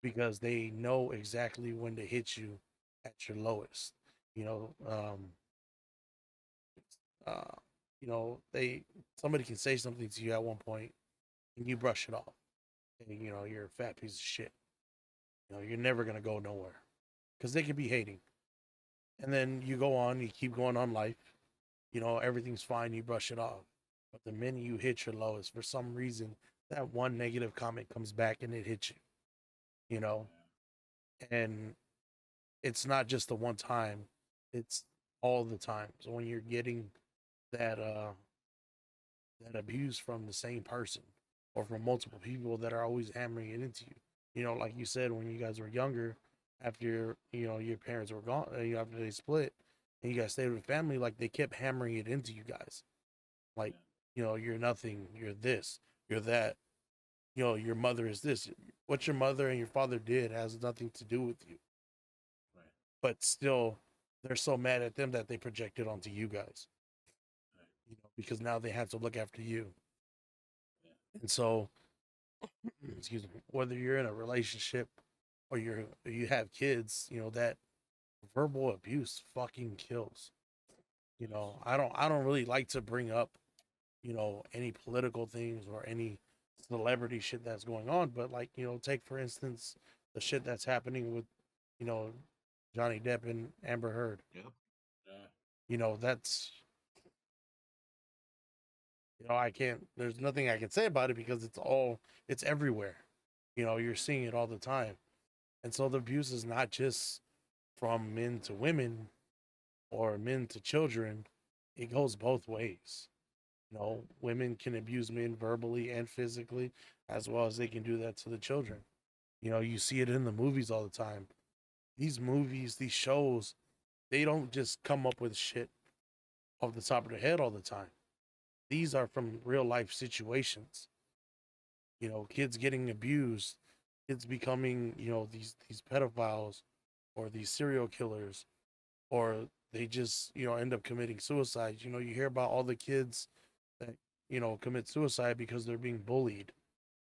because they know exactly when to hit you at your lowest. You know, um, uh, they somebody can say something to you at one point and you brush it off, and you're a fat piece of shit. You're never gonna go nowhere because they could be hating, and then you go on, you keep going on life. Everything's fine, you brush it off. But the minute you hit your lowest, for some reason, that one negative comment comes back and it hits you. You know, and it's not just the one time; it's all the time. So when you're getting that that abuse from the same person or from multiple people that are always hammering it into you. Like you said, when you guys were younger, after your parents were gone, after they split, and you guys stayed with family, like they kept hammering it into you guys, like you're nothing, you're this, you're that, your mother is this. What your mother and your father did has nothing to do with you, Right. but still, they're so mad at them that they project it onto you guys, Right. because now they have to look after you. Yeah. And so, excuse me, whether you're in a relationship or you have kids, that verbal abuse fucking kills. I don't really like to bring up, any political things or any celebrity shit that's going on, but like, take for instance the shit that's happening with, you know, Johnny Depp and Amber Heard. Yep. Yeah. That's, I can't, there's nothing I can say about it because it's everywhere. You're seeing it all the time. And so the abuse is not just from men to women or men to children, it goes both ways. Women can abuse men verbally and physically, as well as they can do that to the children. You see it in the movies all the time. These movies, these shows, they don't just come up with shit off the top of their head all the time. These are from real life situations. Kids getting abused, kids becoming, these pedophiles or these serial killers, or they just, end up committing suicide. You hear about all the kids that, commit suicide because they're being bullied.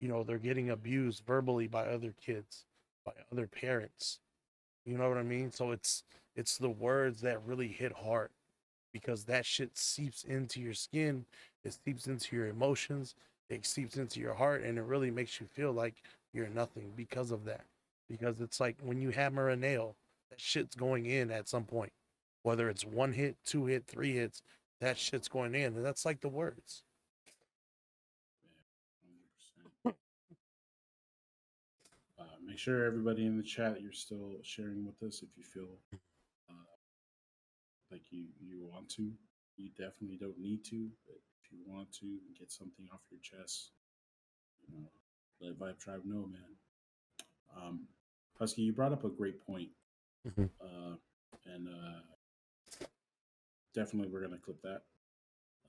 They're getting abused verbally by other kids, by other parents. You know what I mean? So it's the words that really hit hard, because that shit seeps into your skin, it seeps into your emotions, it seeps into your heart, and it really makes you feel like you're nothing because of that. Because it's like when you hammer a nail, that shit's going in at some point. Whether it's one hit, two hit, three hits, that shit's going in. And that's like the words. Yeah. 100%. Make sure everybody in the chat you're still sharing with us if you feel uh, like you want to. You definitely don't need to, but if you want to get something off your chest, let Vibe Tribe know, man. Husky, you brought up a great point, Mm-hmm. and definitely we're gonna clip that.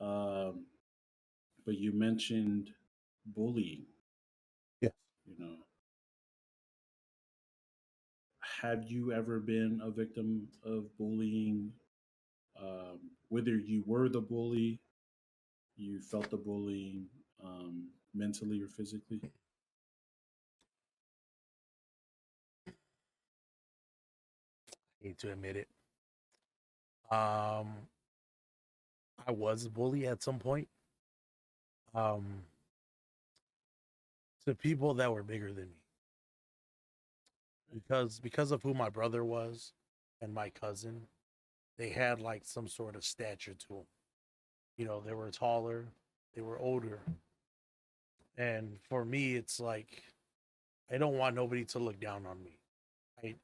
Um, but you mentioned bullying. Yes. You know, have you ever been a victim of bullying whether you were the bully, you felt the bullying mentally or physically. I hate to admit it. Um, I was a bully at some point. Um, to people that were bigger than me, because of who my brother was and my cousin, they had like some sort of stature to them. You know, they were taller, they were older, and for me, it's like I don't want nobody to look down on me.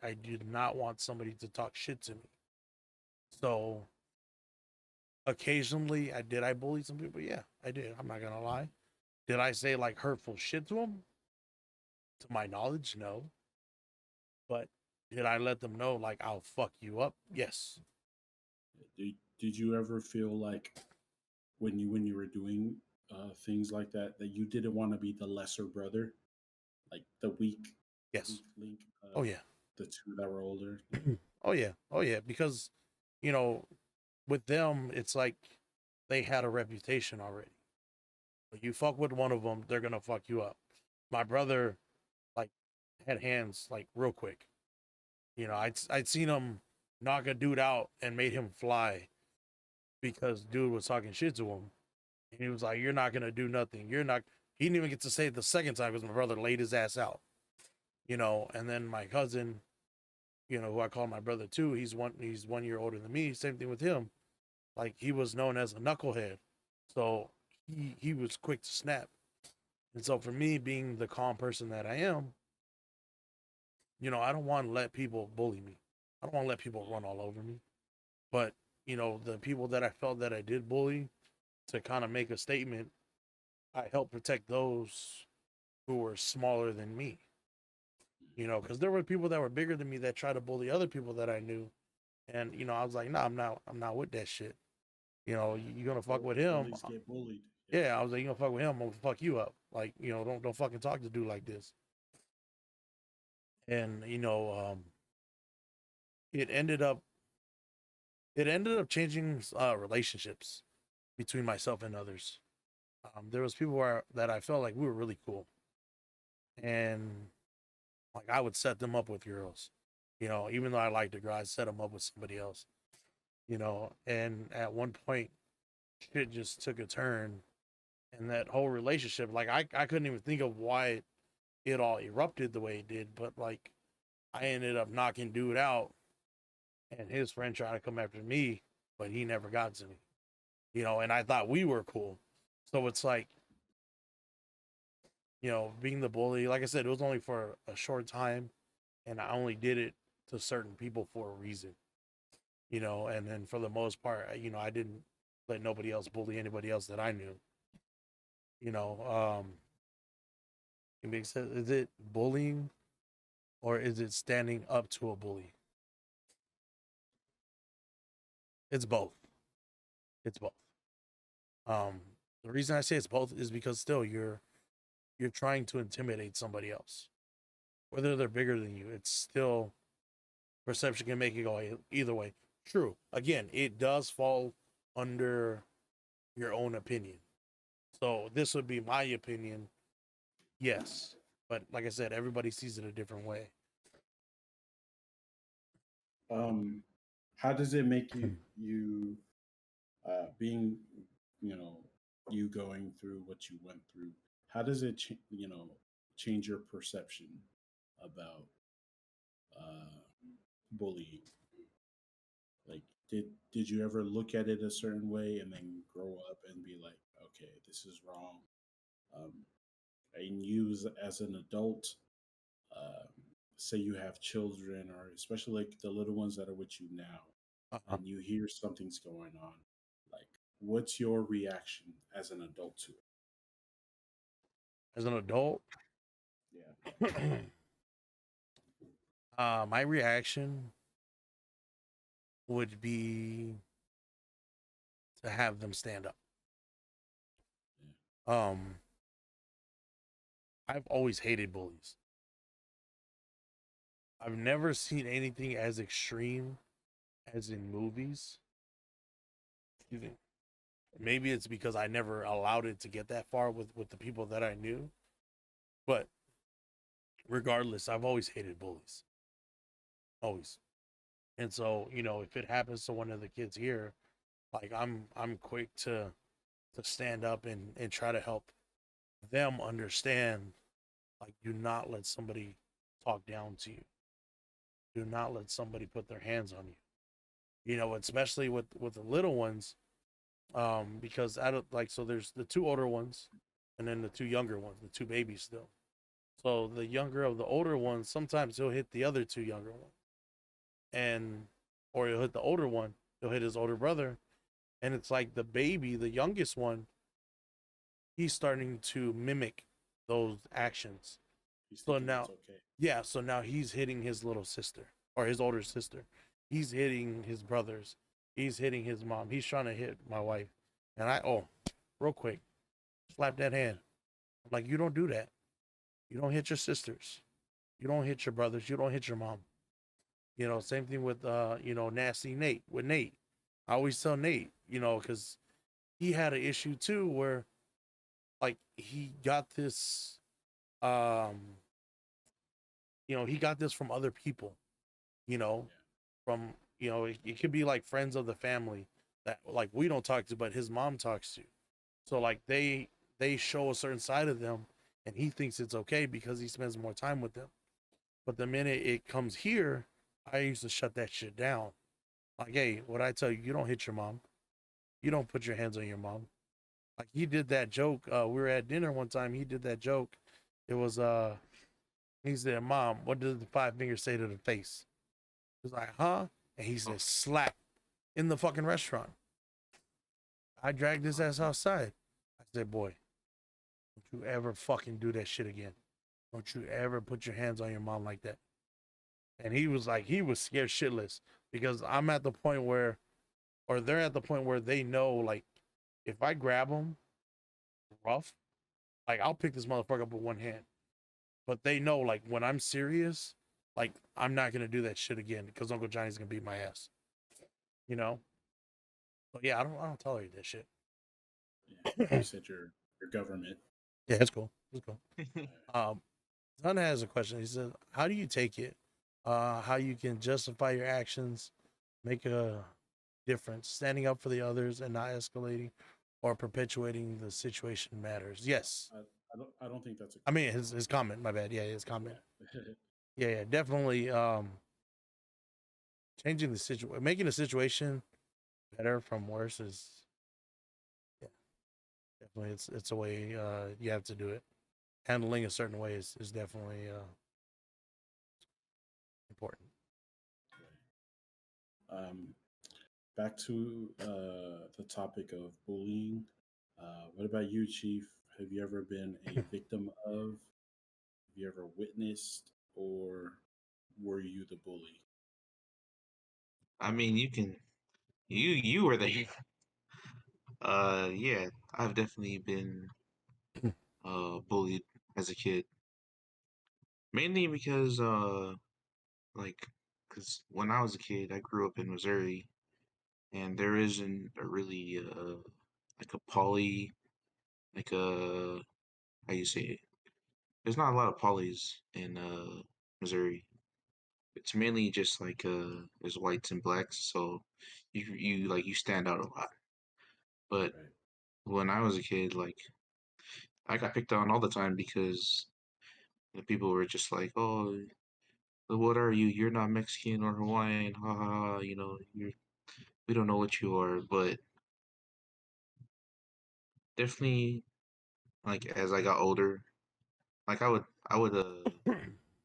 I do not want somebody to talk shit to me. So occasionally, I bully some people. Yeah, I did. I'm not gonna lie. Did I say like hurtful shit to them? To my knowledge, no. But did I let them know like I'll fuck you up? Yes. Did you ever feel like when you were doing things like that you didn't want to be the lesser brother, like the Yes. weak link, Oh yeah. the two that were older? Oh yeah. Oh yeah. Because you know, with them, it's like they had a reputation already. But you fuck with one of them, they're gonna fuck you up. My brother, like, had hands like real quick. You know, I'd seen him knock a dude out and made him fly because dude was talking shit to him. And he was like, "You're not gonna do nothing. You're not." He didn't even get to say it the second time because my brother laid his ass out. You know, and then my cousin, you know, who I call my brother too, he's 1 year older than me. Same thing with him. Like he was known as a knucklehead, so he was quick to snap. And so for me, being the calm person that I am, you know, I don't want to let people bully me. I don't want to let people run all over me. But you know, the people that I felt that I did bully, to kind of make a statement, I helped protect those who were smaller than me. You know, because there were people that were bigger than me that tried to bully other people that I knew, and you know, I was like, nah, I'm not with that shit. You know, you gonna fuck with him? Bullies get bullied. Yeah. Yeah, I was like, you gonna fuck with him? I'm gonna fuck you up. Like, you know, don't fucking talk to dude like this. And you know, it ended up it ended up changing relationships between myself and others. There was people that I felt like we were really cool, and like I would set them up with girls. You know, even though I liked the girl, I'd set them up with somebody else. You know, and at one point, shit just took a turn, and that whole relationship, like I couldn't even think of why it all erupted the way it did, but like I ended up knocking dude out, and his friend tried to come after me, but he never got to me. You know, and I thought we were cool. So it's like, you know, being the bully, like I said, it was only for a short time, and I only did it to certain people for a reason. You know, and then for the most part, you know, I didn't let nobody else bully anybody else that I knew. You know, it makes sense. Is it bullying or is it standing up to a bully? It's both. It's both. Um, the reason I say it's both is because still you're trying to intimidate somebody else, whether they're bigger than you. It's still perception can make it go either way. True. Again, it does fall under your own opinion. So this would be my opinion. Yes, but like I said, everybody sees it a different way. Um, how does it make you being, you know, you going through what you went through? How does it change your perception about uh, bullying? Like, did you ever look at it a certain way and then grow up and be like, okay, this is wrong? Um, and you as an adult, uh, say you have children, or especially like the little ones that are with you now, Uh-huh. and you hear something's going on, like, what's your reaction as an adult to it? As an adult, Yeah. my reaction would be to have them stand up. Um, I've always hated bullies. I've never seen anything as extreme as in movies. You think maybe it's because I never allowed it to get that far with the people that I knew. But regardless, I've always hated bullies. Always. And so, if it happens to one of the kids here, like I'm quick to stand up and try to help them understand, like, do not let somebody talk down to you. Do not let somebody put their hands on you. Especially with the little ones, because I don't like, so there's the two older ones and then the two younger ones, the two babies still. So the younger of the older ones, sometimes he'll hit the other two younger ones, and or he'll hit the older one, he'll hit his older brother, and it's like the baby, the youngest one, he's starting to mimic those actions. He's So thinking now, it's okay. yeah, so now he's hitting his little sister or his older sister. He's hitting his brothers. He's hitting his mom. He's trying to hit my wife. And real quick, slap that hand. I'm like, you don't do that. You don't hit your sisters. You don't hit your brothers. You don't hit your mom. Same thing with nasty Nate, with Nate. I always tell Nate, because he had an issue too where like he got this he got this from other people, you know, from it could be like friends of the family that like we don't talk to, but his mom talks to. So like they show a certain side of them, and he thinks it's okay because he spends more time with them. But the minute it comes here, I used to shut that shit down. Like, hey, what I tell you, you don't hit your mom. You don't put your hands on your mom. Like he did that joke. We were at dinner one time. He did that joke. It was he said, "Mom, what does the five fingers say to the face?" He was like, "Huh?" And he said, "Slap," in the fucking restaurant. I dragged his ass outside. I said, "Boy, don't you ever fucking do that shit again. Don't you ever put your hands on your mom like that." And he was like, he was scared shitless because I'm at the point where, or they're at the point where they know, like, if I grab them rough, like, I'll pick this motherfucker up with one hand. But they know, like, when I'm serious, like, I'm not gonna do that shit again because Uncle Johnny's gonna beat my ass. You know? But yeah, I don't tolerate that shit. Yeah. You said your government. Yeah, it's cool. It's cool. Son has a question. He says, "How do you take it? How you can justify your actions, make a difference, standing up for the others and not escalating or perpetuating the situation matters." Yes. I don't think that's a. I mean his comment. My bad. Yeah, his comment. Yeah. Yeah, definitely. Changing the situation, making the situation better from worse is, yeah, definitely it's a way you have to do it. Handling a certain way is definitely important. Um, Back to the topic of bullying. What about you, Chief? Have you ever been a victim of? Have you ever witnessed, or were you the bully? I mean, you were there. Yeah, I've definitely been bullied as a kid, mainly because like, because when I was a kid, I grew up in Missouri, and there isn't a really like a poly, like a how you say it. There's not a lot of polys in Missouri. It's mainly just like there's whites and blacks, so you stand out a lot. But Right. when I was a kid, like I got picked on all the time because the people were just like, "Oh, what are you? You're not Mexican or Hawaiian, ha ha ha." We don't know what you are. But definitely, like as I got older, like I would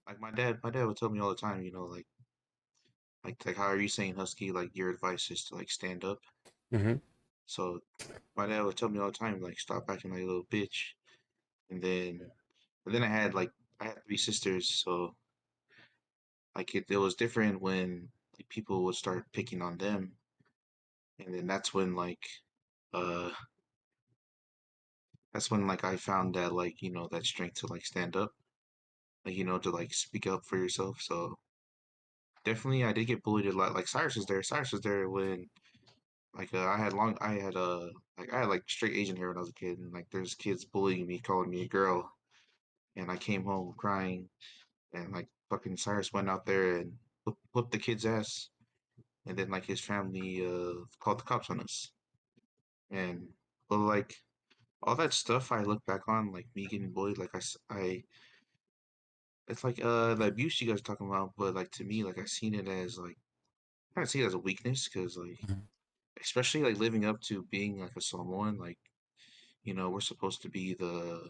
like my dad would tell me all the time, like how are you saying husky? Like your advice is to like stand up. Mm-hmm. So my dad would tell me all the time, like stop acting like a little bitch. And then Yeah. and then I had three sisters, so like it was different when like people would start picking on them, and then uh that's when like I found that like that strength to like stand up, like to like speak up for yourself. So definitely I did get bullied a lot. Like Cyrus was there. Cyrus was there when I had like straight Asian hair when I was a kid, and like there's kids bullying me, calling me a girl, and I came home crying, and like fucking Cyrus went out there and whooped the kid's ass, and then like his family called the cops on us, and but like all that stuff I look back on like me getting bullied, like it's like the abuse you guys are talking about, but like to me like I seen it as like I kind of see it as a weakness because like Mhm. especially like living up to being like a Samoan, like we're supposed to be the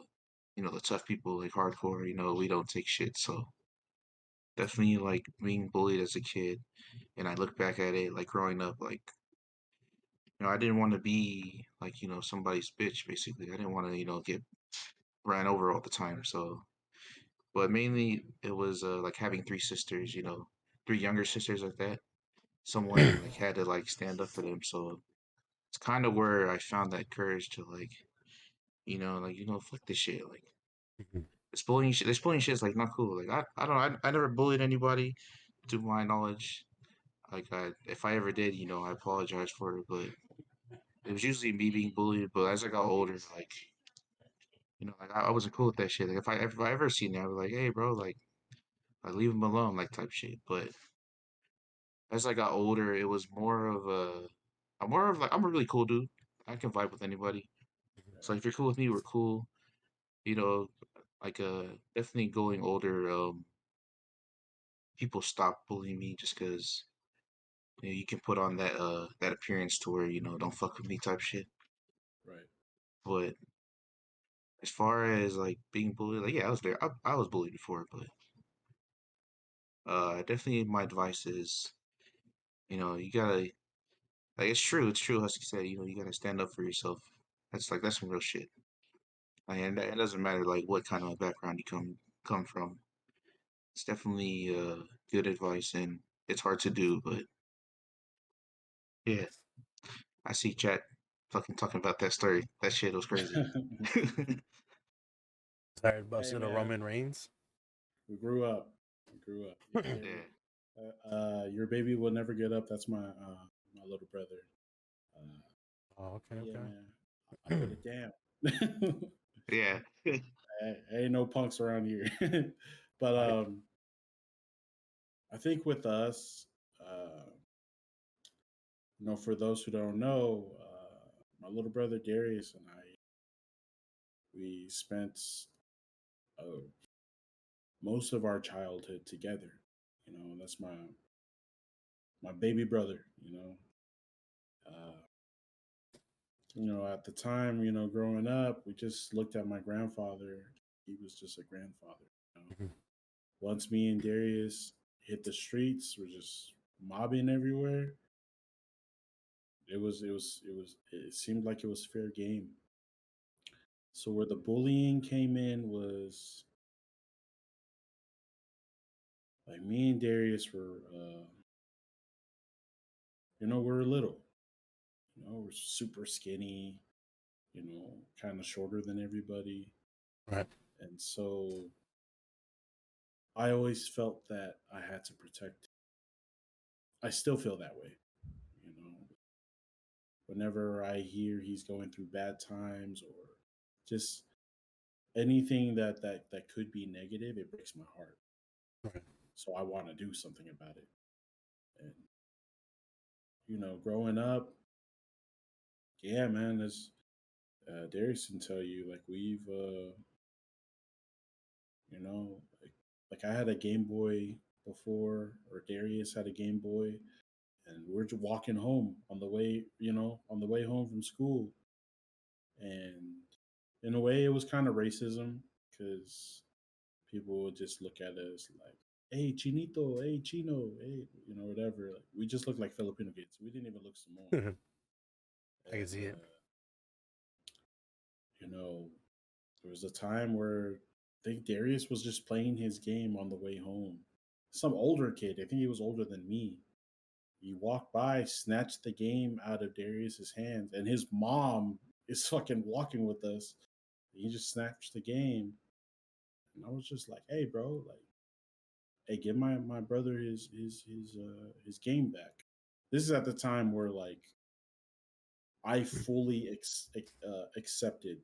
tough people, like hardcore. We don't take shit. So definitely like being bullied as a kid, and I look back at it like growing up, like I didn't want to be like somebody's bitch. Basically, I didn't want to get ran over all the time. So, but mainly it was like having three sisters, three younger sisters like that. Someone like had to like stand up for them. So it's kind of where I found that courage to like like fuck this shit. Like Mhm. this bullying shit is like not cool. Like I don't I never bullied anybody to my knowledge. Like if I ever did, I apologize for it, but it was usually me being bullied. But as I got older, like like I wasn't cool with that shit. Like if I ever seen that, I'd be like, hey bro, like leave him alone, like type shit. But as I got older, it was I'm more of like I'm a really cool dude. I can vibe with anybody. So if you're cool with me, we're cool. You know, like definitely going older, people stop bullying me just because you can put on that appearance to where don't fuck with me type shit. Right. But as far as like being bullied, like yeah, I was bullied before, but definitely my advice is you gotta like it's true. Husky said you gotta stand up for yourself. That's some real shit. And it doesn't matter like what kind of background you come from. It's definitely good advice, and it's hard to do, but yeah, I see chat fucking talking about that story. That shit was crazy. Sorry, Hey busted a man, Roman Reigns. we grew up. We grew up. Yeah, yeah. Yeah, Your baby will never get up. That's my little brother. Uh, Oh, okay, yeah, okay. man. I put it down. yeah, Ain't no punks around here. But Right. I think with us, uh, for those who don't know, my little brother Darius and I, we spent uh, most of our childhood together. That's my baby brother. Uh, at the time, growing up, we just looked at my grandfather. He was just a grandfather. Mhm. Once me and Darius hit the streets, we're just mobbing everywhere. It seemed like it was fair game. So where the bullying came in was like me and Darius were, we were little. We're super skinny. Kind of shorter than everybody, Right. and so I always felt that I had to protect. I still feel that way. You know, whenever I hear he's going through bad times or just anything that could be negative, it breaks my heart. Right. So I want to do something about it. And growing up, yeah, man, as Darius can tell you, like we've, like I had a Game Boy before, or Darius had a Game Boy, and we're just walking home on the way home from school, and in a way, it was kind of racism because people would just look at us like, "Hey, Chinito, hey, Chino, hey," whatever. Like, we just looked like Filipino kids. We didn't even look Samoan, I can and see it. you know, there was a time where I think Darius was just playing his game on the way home. Some older kid, I think he was older than me. He walked by, snatched the game out of Darius's hands, and his mom is fucking walking with us. He just snatched the game, and I was just like, "Hey, bro, like, hey, give my brother his game back." This is at the time where like I fully accepted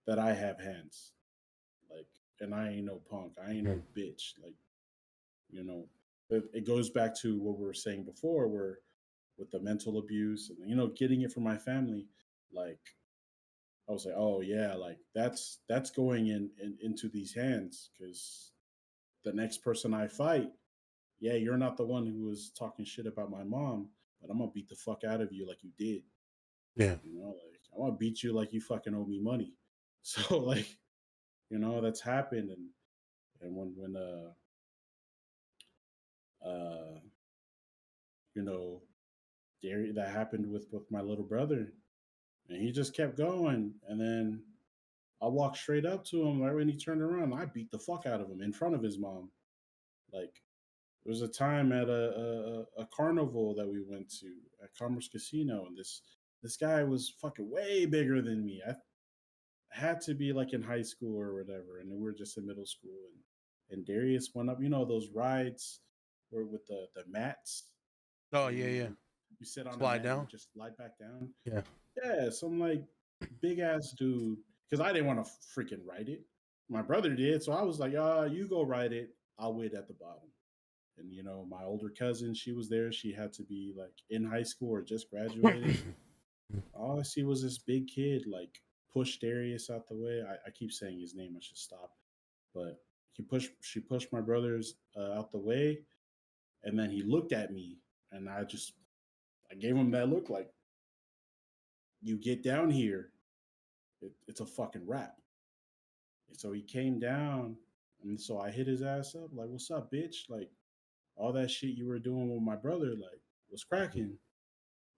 that I have hands, like, and I ain't no punk. I ain't no bitch. Like, you know, it goes back to what we were saying before, where with the mental abuse and getting it from my family, like I was like, oh yeah, like that's going into these hands because the next person I fight, yeah, you're not the one who was talking shit about my mom, but I'm gonna beat the fuck out of you like you did. Yeah. Like I want to beat you like you fucking owe me money. So like, that's happened, and when uh you know that happened with my little brother, and he just kept going, and then I walked straight up to him right when he turned around. I beat the fuck out of him in front of his mom. Like there was a time at a carnival that we went to at Commerce Casino, and this guy was fucking way bigger than me. I had to be like in high school or whatever, and then we were just in middle school. And Darius went up, those rides where with the mats, Oh and yeah, yeah. you sit on a Slide mat and you down. just slide back down. Yeah. Yeah, some like big ass dude. Because I didn't want to freaking ride it. My brother did, so I was like, you go ride it. I'll wait at the bottom. And my older cousin, she was there. She had to be like in high school or just graduated. All I see was this big kid like push Darius out the way. I keep saying his name. I should stop. But she pushed my brothers out the way, and then he looked at me, and I gave him that look like, you get down here, it's a fucking wrap. And so he came down, and so I hit his ass up like, "What's up, bitch? Like all that shit you were doing with my brother, like, was cracking."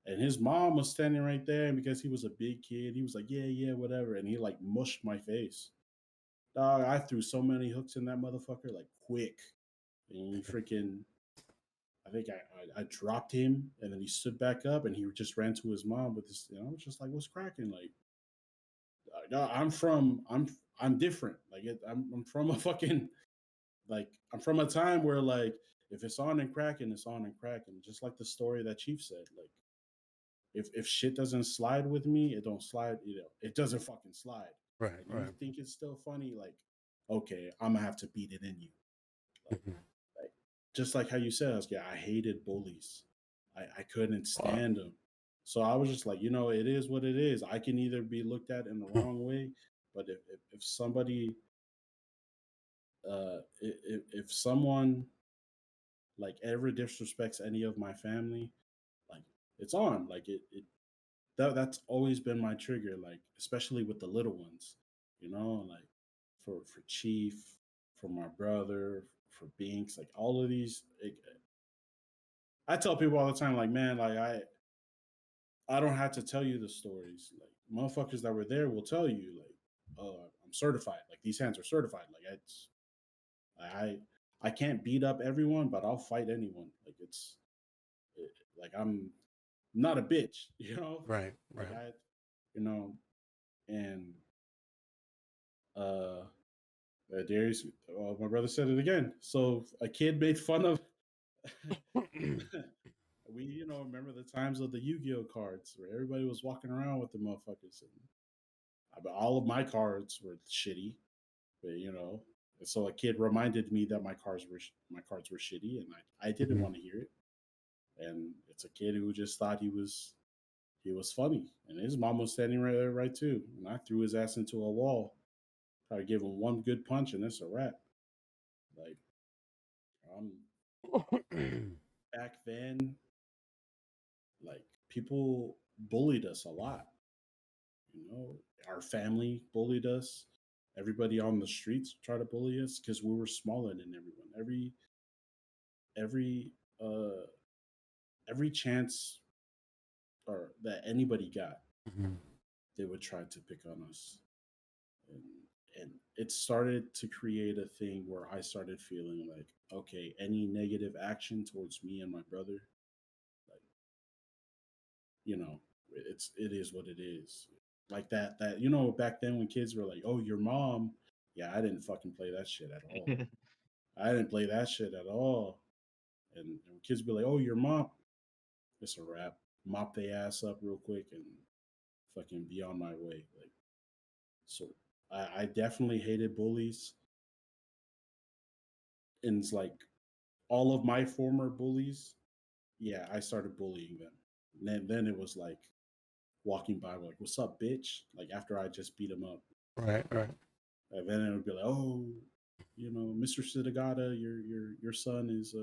And his mom was standing right there, and because he was a big kid, he was like, "Yeah, yeah, whatever," and he like mushed my face. Dog, I threw so many hooks in that motherfucker, like quick, and he freaking. I think I dropped him, and then he stood back up, and he just ran to his mom with this. I was just like, "What's cracking?" Like, no, I'm different. Like I'm from a fucking like I'm from a time where like if it's on and cracking, it's on and cracking. Just like the story that Chief said. Like if shit doesn't slide with me, it don't slide. It doesn't fucking slide. Right. And you Right. think it's still funny? Like, okay, I'm gonna have to beat it in you. Like, like just like how you said, I hated bullies. I couldn't stand them. So I was just like, it is what it is. I can either be looked at in the wrong way, but if somebody, if someone like ever disrespects any of my family, like it's on. Like that's always been my trigger. Like especially with the little ones, like for Chief, for my brother, for Binks, like all of these. I tell people all the time, like, man, like I don't have to tell you the stories. Like motherfuckers that were there will tell you, like, I'm certified. Like these hands are certified. Like I can't beat up everyone, but I'll fight anyone. Like like I'm not a bitch, Right. Like Right. and uh Darius, my brother said it again. So a kid made fun of. We, remember the times of the Yu-Gi-Oh cards where everybody was walking around with the motherfuckers, and all of my cards were shitty, but and so a kid reminded me that my cards were shitty, and I didn't want to hear it. And it's a kid who just thought he was funny, and his mom was standing right there, right too. And I threw his ass into a wall, try to give him one good punch, and it's a wrap. Like, um, back then, like people bullied us a lot. Our family bullied us. Everybody on the streets tried to bully us because we were smaller than everyone. Every uh every chance or that anybody got, they would try to pick on us. And and it started to create a thing where I started feeling like, okay, any negative action towards me and my brother, like, you know, it is what it is. Like that, back then when kids were like, "Oh, your mom," yeah, I didn't fucking play that shit at all. I didn't play that shit at all. And kids be like, "Oh, your mom," it's a wrap. Mop their ass up real quick, and fucking be on my way. Like, so I definitely hated bullies, and it's like all of my former bullies. Yeah, I started bullying them. And then it was like walking by, like, "What's up, bitch?" Like after I just beat them up, Right, right. and then it would be like, "Oh, Mr. Sidagata, your son is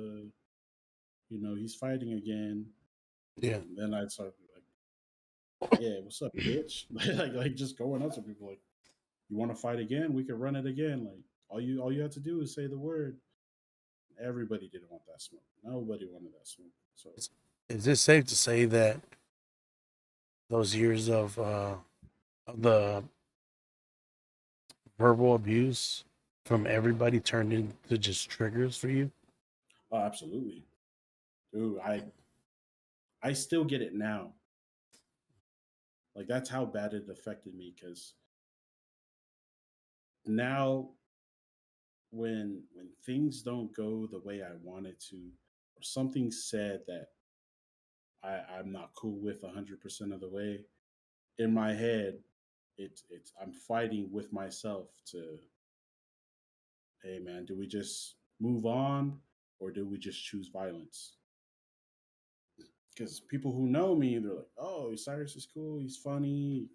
he's fighting again." Yeah. And then I'd start like, "Yeah, what's up, bitch?" like just going up to people like, "You want to fight again? We can run it again." Like all you have to do is say the word. Everybody didn't want that smoke. Nobody wanted that smoke. So Is it safe to say that those years of the verbal abuse from everybody turned into just triggers for you? oh, absolutely, dude. I still get it now. Like that's how bad it affected me because now when things don't go the way I want it to, or something said that I'm not cool with 100% of the way, in my head, it's I'm fighting with myself to, hey man, do we just move on or do we just choose violence? Because people who know me, they're like, oh, Cyrus is cool, he's funny,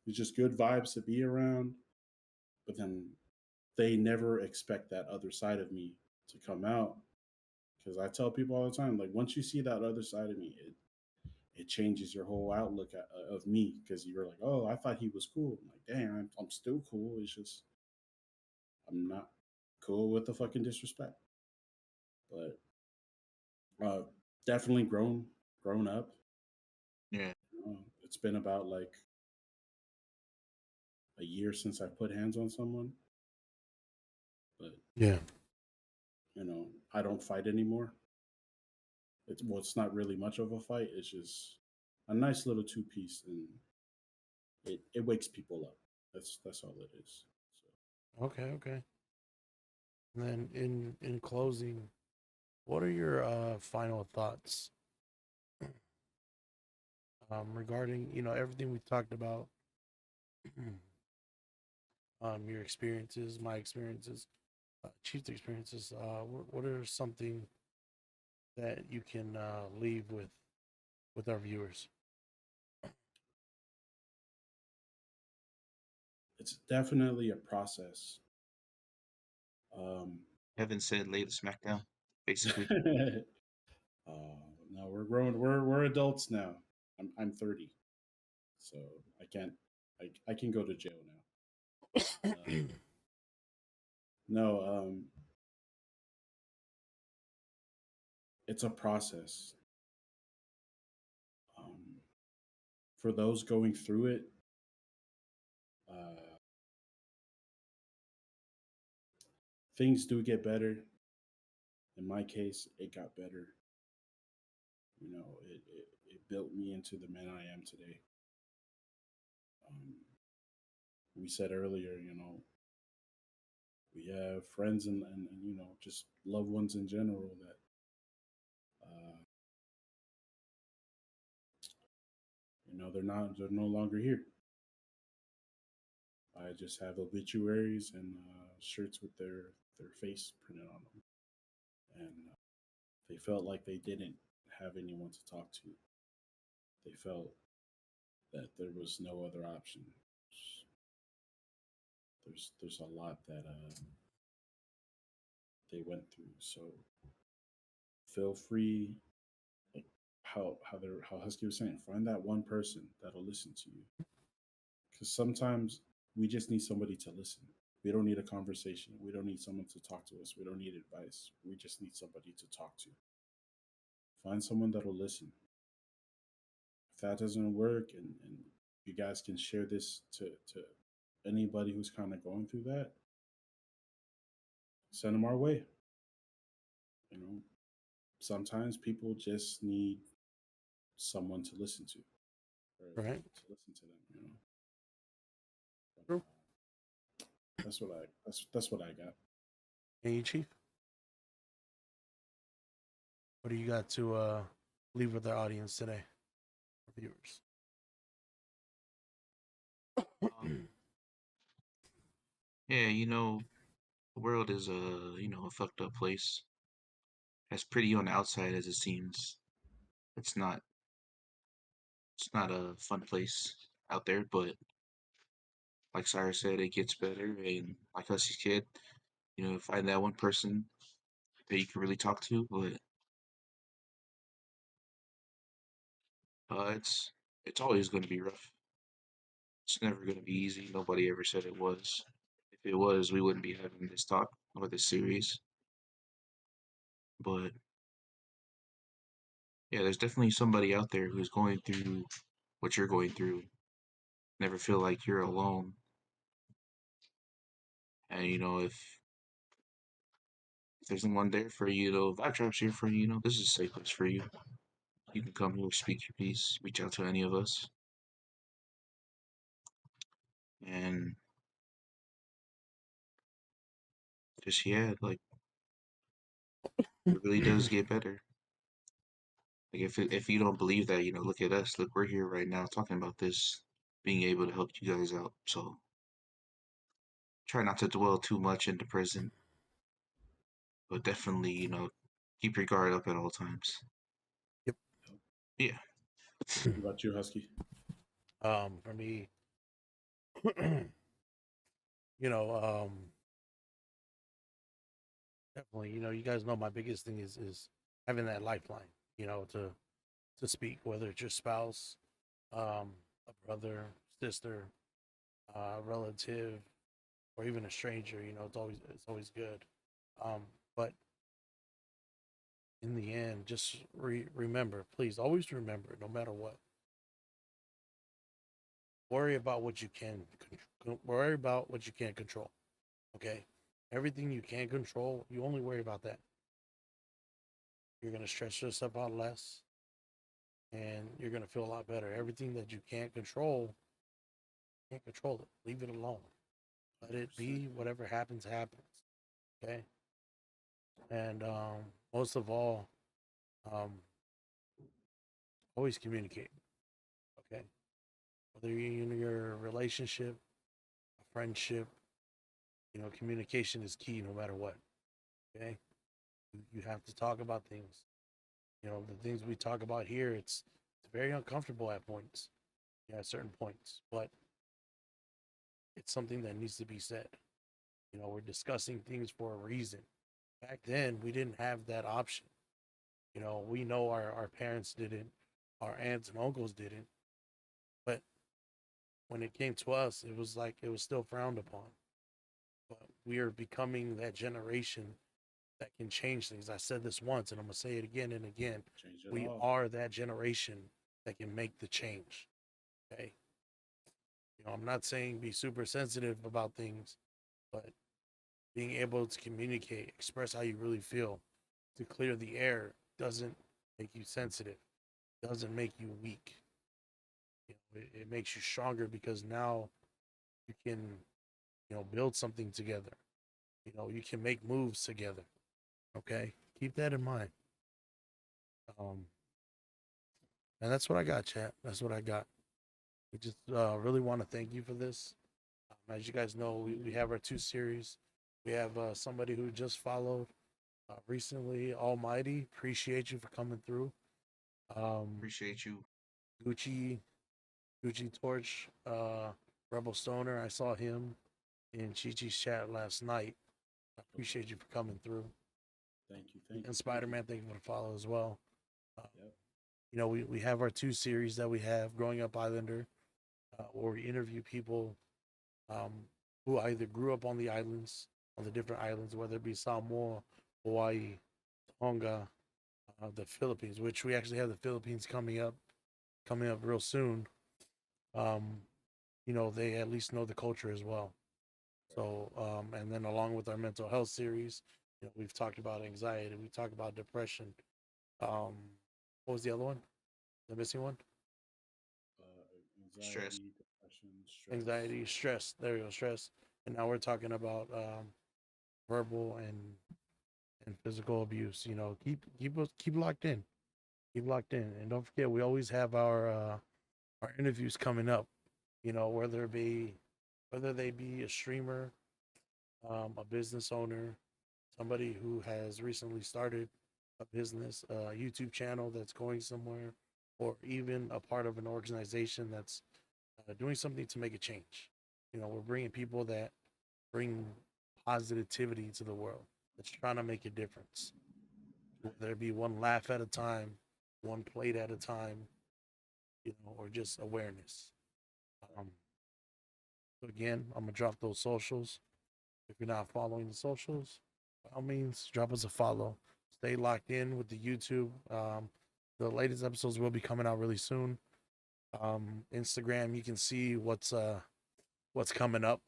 he's just good vibes to be around. But then they never expect that other side of me to come out. Because I tell people all the time, like once you see that other side of me, it changes your whole outlook of me. Because you're like, oh, I thought he was cool. I'm like, damn, I'm still cool. It's just I'm not cool with the fucking disrespect. But definitely grown up. Yeah. It's been about like a year since I put hands on someone, but Yeah. I don't fight anymore. It's not really much of a fight. It's just a nice little two piece, and it wakes people up. That's all it is. Okay, okay. And then in closing, what are your final thoughts regarding everything we talked about, your experiences, my experiences, Chief's experiences? What are something that you can leave with our viewers? It's definitely a process. Um, Heaven said, lay the smackdown, basically. no, we're grown. We're adults now. I'm 30, so I can't. I can go to jail now. No, it's a process. Um, for those going through it, uh, things do get better. In my case, it got better. It built me into the man I am today. Um, we said earlier, we have friends and just loved ones in general that uh, they're no longer here. I just have obituaries and shirts with their face printed on them, and they felt like they didn't have anyone to talk to. They felt that there was no other option. There's a lot that they went through. So feel free, like how Husky was saying, find that one person that'll listen to you. Because sometimes we just need somebody to listen. We don't need a conversation. We don't need someone to talk to us. We don't need advice. We just need somebody to talk to. Find someone that'll listen. If that doesn't work, and you guys can share this to anybody who's kind of going through that, send them our way. You know, sometimes people just need someone to listen to, or Right. to listen to them. But, True. that's what I got. And you, Chief, what do you got to leave with our audience today, our viewers? Um, yeah, the world is a fucked up place. As pretty on the outside as it seems. It's not. It's not a fun place out there, but like Cyrus said, it gets better. And like us kid, find that one person that you can really talk to. But it's always going to be rough. It's never going to be easy. Nobody ever said it was. If it was, we wouldn't be having this talk or this series. But yeah, there's definitely somebody out there who's going through what you're going through. Never feel like you're alone. And if there's someone there for you, VybeTrybe's here for you. This is a safe place for you. You can come here, speak your piece, reach out to any of us, and just like it really does get better. Like if you don't believe that, look at us. Look, we're here right now talking about this, being able to help you guys out. So try not to dwell too much in the present, but definitely, keep your guard up at all times. Yep. Yeah. What about you, Husky? For me, you know, definitely, you guys know my biggest thing is having that lifeline, to speak, whether it's your spouse, a brother, sister, relative, or even a stranger. It's always good. But in the end, just remember, please, always remember, no matter what, worry about what you can worry about what you can't control. Okay, everything you can control, you only worry about that. You're gonna stress yourself out less, and you're gonna feel a lot better. Everything that you can't control it. Leave it alone. Let it be. Whatever happens, happens. Okay. And most of all, um, always communicate. Okay. Whether you're in your relationship, a friendship, communication is key no matter what. Okay. You have to talk about things. The things we talk about here, it's very uncomfortable at points. Yeah, at certain points, but it's something that needs to be said. We're discussing things for a reason. Back then, we didn't have that option. We know our parents didn't, our aunts and uncles didn't, but when it came to us, it was like it was still frowned upon. But we are becoming that generation that can change things. I said this once, and I'm gonna say it again and again. Change it We all. are that generation that can make the change. Okay. I'm not saying be super sensitive about things, but being able to communicate, express how you really feel, to clear the air doesn't make you sensitive, doesn't make you weak. It makes you stronger because now you can, build something together. You can make moves together. Okay, keep that in mind. Um, and that's what I got, chat. That's what I got. We just really want to thank you for this. As you guys know, we have our 2 series. We have somebody who just followed recently, Almighty. Appreciate you for coming through. Appreciate you. Gucci, Gucci Torch, Rebel Stoner. I saw him in Chi Chi's chat last night. I appreciate you for coming through. Thank you. Thank you. And Spider Man, thank you for the follow as well. Yep. We have our 2 series that we have, Growing Up Islander, where we interview people um, who either grew up on the islands, on the different islands, whether it be Samoa, Hawaii, Tonga, the Philippines, which we actually have the Philippines coming up real soon. Um, they at least know the culture as well. So, and then along with our mental health series, we've talked about anxiety, we talked about depression. Um, what was the other one? The missing one? Stress. Anxiety, depression, stress. Anxiety, stress. There we go, stress. And now we're talking about verbal and physical abuse. Keep locked in, keep locked in, and don't forget we always have our interviews coming up. You know, whether they be a streamer, a business owner, somebody who has recently started a business, a YouTube channel that's going somewhere, or even a part of an organization that's doing something to make a change. You know, we're bringing people that bring positivity to the world, that's trying to make a difference. Whether it be one laugh at a time, one plate at a time, you know, or just awareness. Um, so again, I'm gonna drop those socials. If you're not following the socials, by all means, drop us a follow. Stay locked in with the YouTube. The latest episodes will be coming out really soon. Instagram, you can see what's coming up.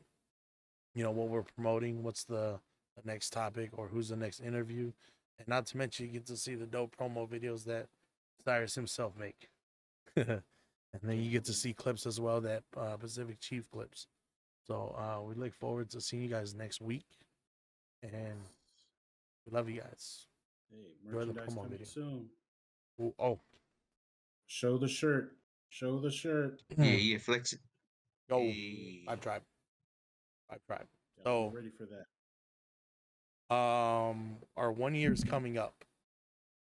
You know, what we're promoting, what's the next topic, or who's the next interview. And not to mention, you get to see the dope promo videos that Cyrus himself make. And then you get to see clips as well, that Pacific Chief clips. So we look forward to seeing you guys next week. And we love you guys. Hey, Enjoy the merchandise promo coming video. soon. Ooh, oh, Show the shirt. Show the shirt. Yeah, flex it. yo, Hey. VybeTrybe. Yeah, So, we're ready for that. our 1 year is coming up.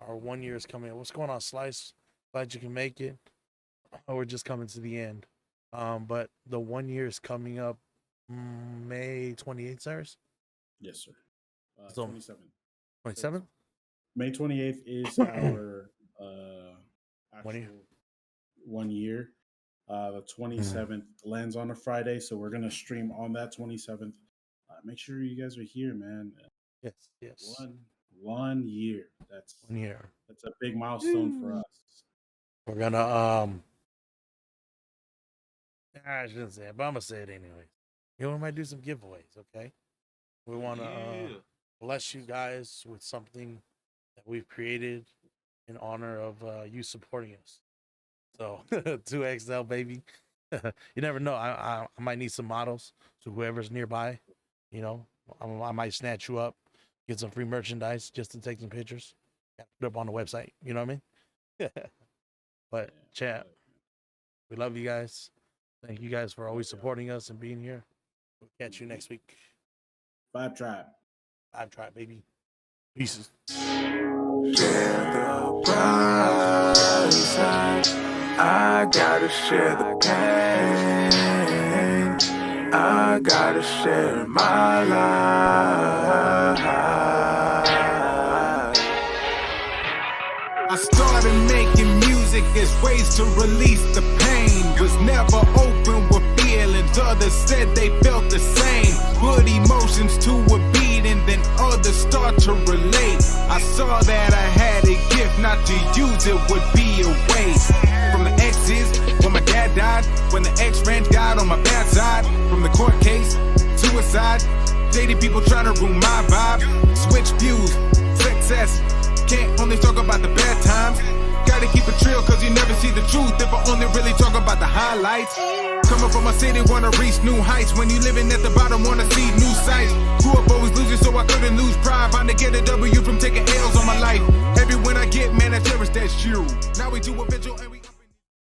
Our 1 year is coming up. What's going on, Slice? Glad you can make it. We're just coming to the end. But the 1 year is coming up May 28th, Cyrus? Yes, sir. So- 27th. 27th? May 28th is our One year. actual 1 year. The 27th lands on a Friday, so we're gonna stream on that 27th. Make sure you guys are here, man. Yes. One year. That's 1 year. a big milestone for us. We're gonna I shouldn't say it, but I'm gonna say it anyway. You know, we might do some giveaways, okay? We wanna Yeah. bless you guys with something that we've created in honor of you supporting us. So 2XL, baby. You never know. I might need some models. So whoever's nearby, you know, I might snatch you up, get some free merchandise just to take some pictures. Got to put up on the website. You know what I mean? But chat, we love you guys. Thank you guys for always supporting us and being here. We'll catch you next week. VybeTrybe. VybeTrybe, baby. Pieces. Share the bright side. I gotta share the pain. I gotta share my life. I started making music as ways to release the pain. Was never open with feelings. Others said they felt the same. Put emotions to a beat and then others start to relate. I saw that I had a gift, not to use it would be a waste. From the exes, when my dad died, when the ex-friend died on my bad side, from the court case, suicide, shady people trying to ruin my vibe, switch views, success. Can't only talk about the bad times. Gotta keep it real cause you never see the truth if I only really talk about the highlights. Coming from a city, wanna reach new heights. When you living at the bottom, wanna see new sights. Grew up always losing so I couldn't lose pride. Bound to get a W from taking L's on my life. Every win I get, man, I cherish that shoe. Now we do a vigil and we